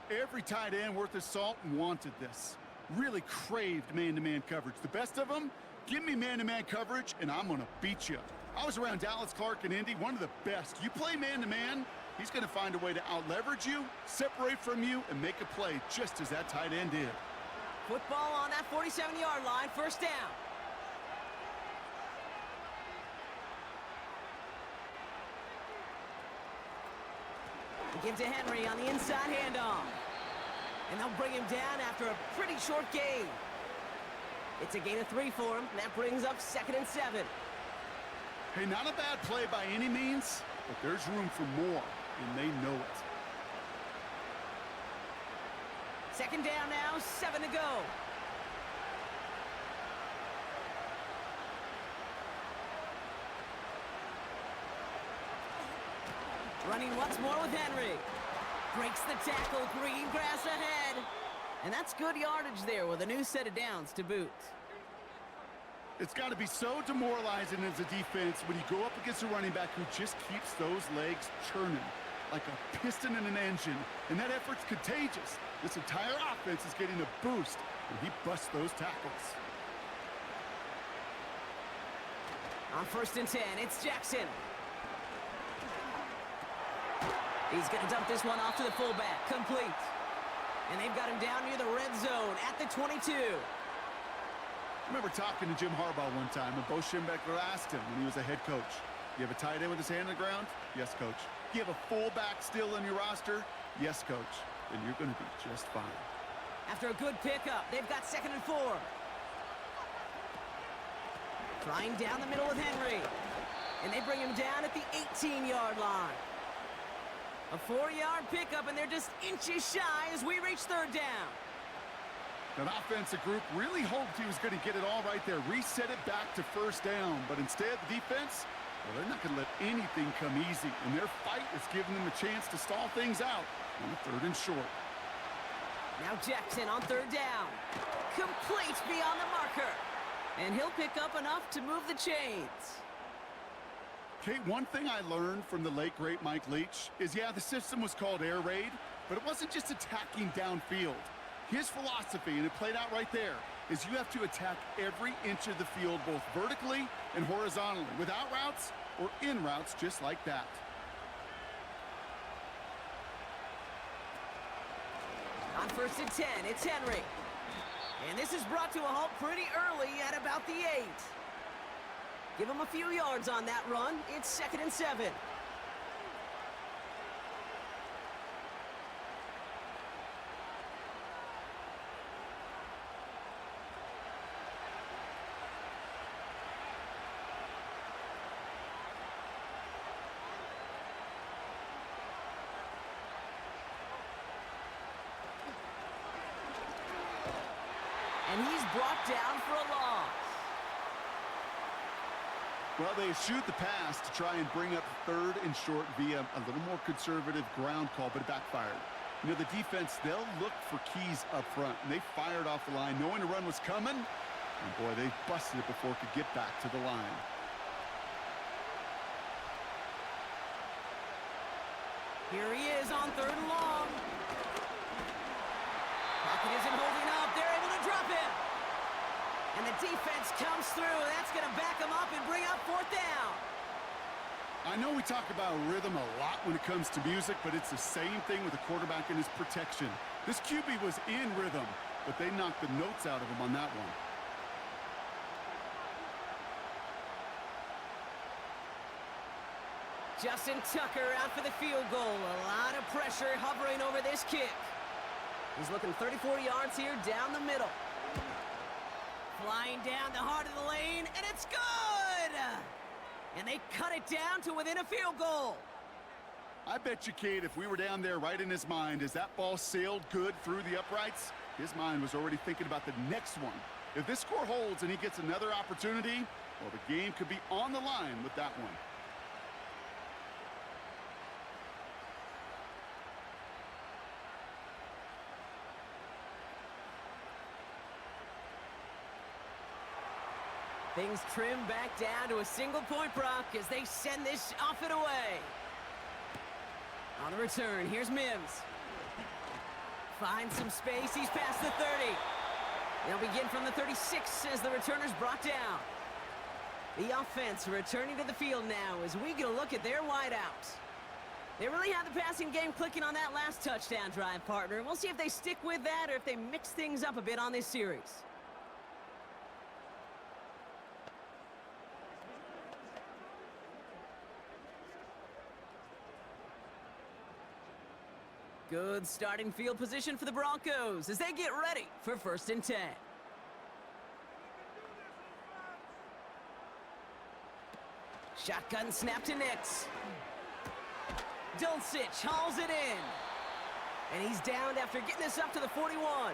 Every tight end worth his salt wanted this. Really craved man-to-man coverage. The best of them, give me man-to-man coverage and I'm going to beat you. I was around Dallas Clark and Indy, one of the best. You play man-to-man, he's going to find a way to out-leverage you, separate from you, and make a play just as that tight end did. Football on that 47-yard line, 1st down. They give to Henry on the inside handoff. And they'll bring him down after a pretty short gain. It's a gain of 3 for him, and that brings up 2nd and 7. Hey, not a bad play by any means, but there's room for more, and they know it. 2nd down now, 7 to go. Running once more with Henry. Breaks the tackle, green grass ahead. And that's good yardage there with a new set of downs to boot. It's got to be so demoralizing as a defense when you go up against a running back who just keeps those legs churning like a piston in an engine. And that effort's contagious. This entire offense is getting a boost when he busts those tackles. On 1st and 10, it's Jackson. He's going to dump this one off to the fullback. Complete. And they've got him down near the red zone at the 22. I remember talking to Jim Harbaugh one time, and Bo Schembechler asked him when he was a head coach, you have a tight end with his hand on the ground? Yes, coach. You have a fullback still on your roster? Yes, coach. Then you're going to be just fine. After a good pickup, they've got 2nd and 4. Trying down the middle with Henry. And they bring him down at the 18-yard line. A 4-yard pickup, and they're just inches shy as we reach third down. That offensive group really hoped he was going to get it all right there, reset it back to first down. But instead, the defense, well, they're not going to let anything come easy. And their fight is giving them a chance to stall things out on third and short. Now Jackson on third down. Complete beyond the marker. And he'll pick up enough to move the chains. Kate, one thing I learned from the late, great Mike Leach is, yeah, the system was called air raid, but it wasn't just attacking downfield. His philosophy, and it played out right there, is you have to attack every inch of the field, both vertically and horizontally, without routes or in routes just like that. On first and 10, it's Henry. And this is brought to a halt pretty early at about the 8. Give him a few yards on that run. It's second and 7. And he's brought down for a loss. Well, they shoot the pass to try and bring up third and short via a little more conservative ground call, but it backfired. You know, the defense, they'll look for keys up front, and they fired off the line knowing the run was coming. And boy, they busted it before it could get back to the line. Here he is on third and long. Pocket isn't holding up. They're able to drop him. And the defense comes through. That's going to back him up and bring up fourth down. I know we talk about rhythm a lot when it comes to music, but it's the same thing with the quarterback and his protection. This QB was in rhythm, but they knocked the notes out of him on that one. Justin Tucker out for the field goal. A lot of pressure hovering over this kick. He's looking 34 yards here down the middle. Flying down the heart of the lane, and it's good! And they cut it down to within a field goal. I bet you, Kate, if we were down there right in his mind as that ball sailed good through the uprights, his mind was already thinking about the next one. If this score holds and he gets another opportunity, well, the game could be on the line with that one. Things trim back down to a single-point Brock as they send this off and away. On the return, here's Mims. Finds some space. He's past the 30. They'll begin from the 36 as the returner's brought down. The offense returning to the field now as we get a look at their wideouts. They really had the passing game clicking on that last touchdown drive, partner. We'll see if they stick with that or if they mix things up a bit on this series. Good starting field position for the Broncos as they get ready for first and 10. Shotgun snap to Nix. Dulcich hauls it in. And he's downed after getting this up to the 41.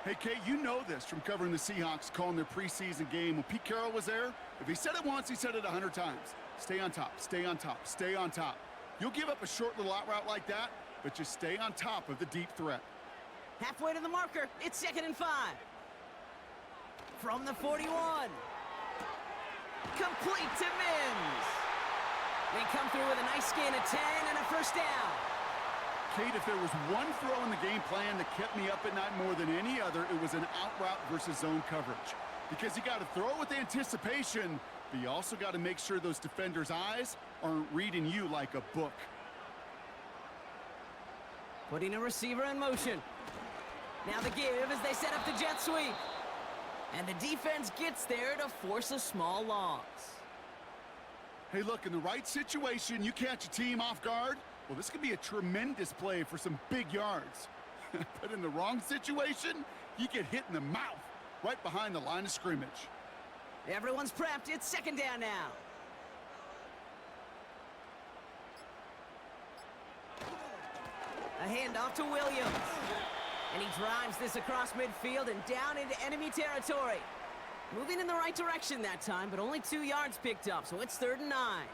Hey, Kate, you know this from covering the Seahawks, calling their preseason game. When Pete Carroll was there, if he said it once, he said it 100 times. Stay on top, stay on top, stay on top. You'll give up a short little out route like that, but just stay on top of the deep threat. Halfway to the marker, it's second and 5. From the 41. Complete to Mims. They come through with a nice gain of 10 and a first down. Kate, if there was one throw in the game plan that kept me up at night more than any other, it was an out route versus zone coverage. Because you got to throw with anticipation, but you also got to make sure those defenders' eyes aren't reading you like a book. Putting a receiver in motion. Now the give as they set up the jet sweep. And the defense gets there to force a small loss. Hey, look, in the right situation, you catch a team off guard. Well, this could be a tremendous play for some big yards. But in the wrong situation, you get hit in the mouth right behind the line of scrimmage. Everyone's prepped. It's second down now. A handoff to Williams. And he drives this across midfield and down into enemy territory. Moving in the right direction that time, but only 2 yards picked up, so it's 3rd and 9.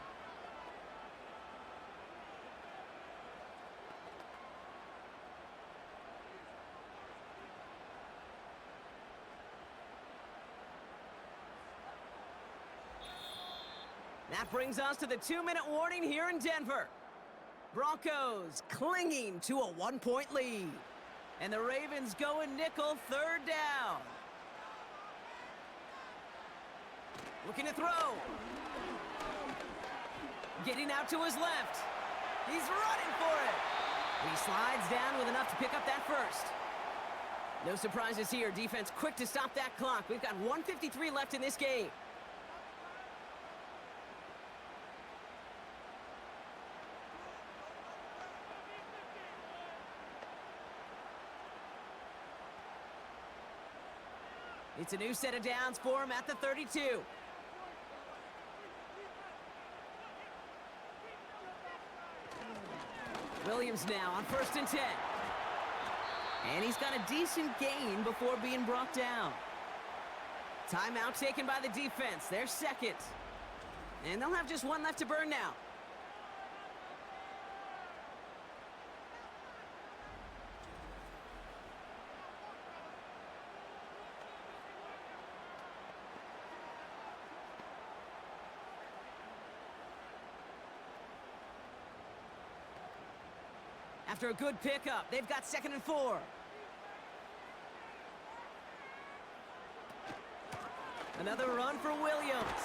That brings us to the 2-minute warning here in Denver. Broncos clinging to a 1-point lead. And the Ravens going nickel, 3rd down. Looking to throw. Getting out to his left. He's running for it. He slides down with enough to pick up that first. No surprises here. Defense quick to stop that clock. We've got 1:53 left in this game. It's a new set of downs for him at the 32. Williams now on 1st and 10. And he's got a decent gain before being brought down. Timeout taken by the defense. They're second. And they'll have just 1 left to burn now. After a good pickup, they've got 2nd and 4. Another run for Williams.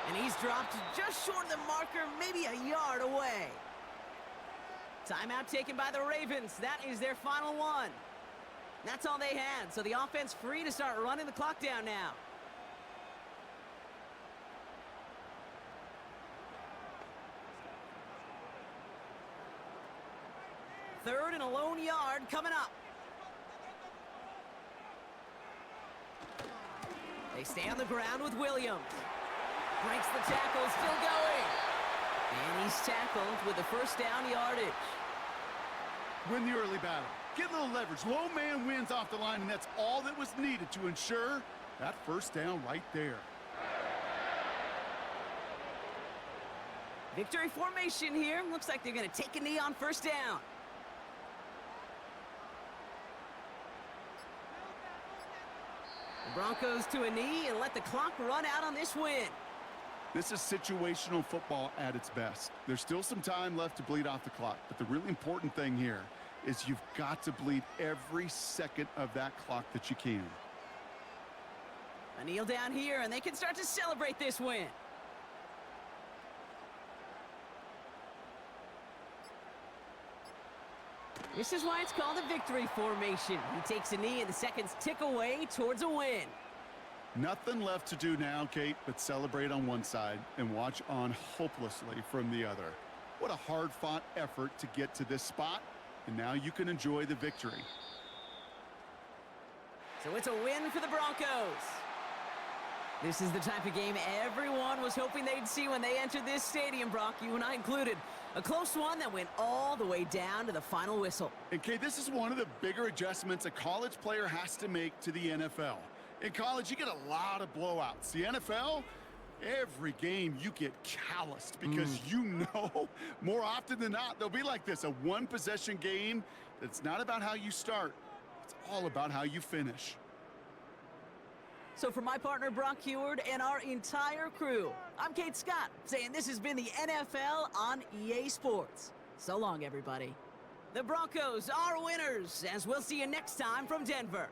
And he's dropped just short of the marker, maybe a yard away. Timeout taken by the Ravens. That is their final one. That's all they had, so the offense free to start running the clock down now. Third and a lone yard coming up. They stay on the ground with Williams. Breaks the tackle, still going. And he's tackled with the 1st down yardage. Win the early battle. Get a little leverage. Low man wins off the line, and that's all that was needed to ensure that 1st down right there. Victory formation here. Looks like they're going to take a knee on 1st down. The Broncos to a knee and let the clock run out on this win. This is situational football at its best. There's still some time left to bleed off the clock, but the really important thing here is you've got to bleed every second of that clock that you can. A kneel down here, and they can start to celebrate this win. This is why it's called a victory formation. He takes a knee and the seconds tick away towards a win. Nothing left to do now, Kate, but celebrate on one side and watch on hopelessly from the other. What a hard-fought effort to get to this spot, and now you can enjoy the victory. So it's a win for the Broncos. This is the type of game everyone was hoping they'd see when they entered this stadium, Brock, you and I included. A close one that went all the way down to the final whistle. And Kate, this is one of the bigger adjustments a college player has to make to the NFL. In college, you get a lot of blowouts. The NFL, every game you get calloused because you know more often than not they'll be like this, a one-possession game that's not about how you start. It's all about how you finish. So for my partner, Brock Heward, and our entire crew, I'm Kate Scott, saying this has been the NFL on EA Sports. So long, everybody. The Broncos are winners, as we'll see you next time from Denver.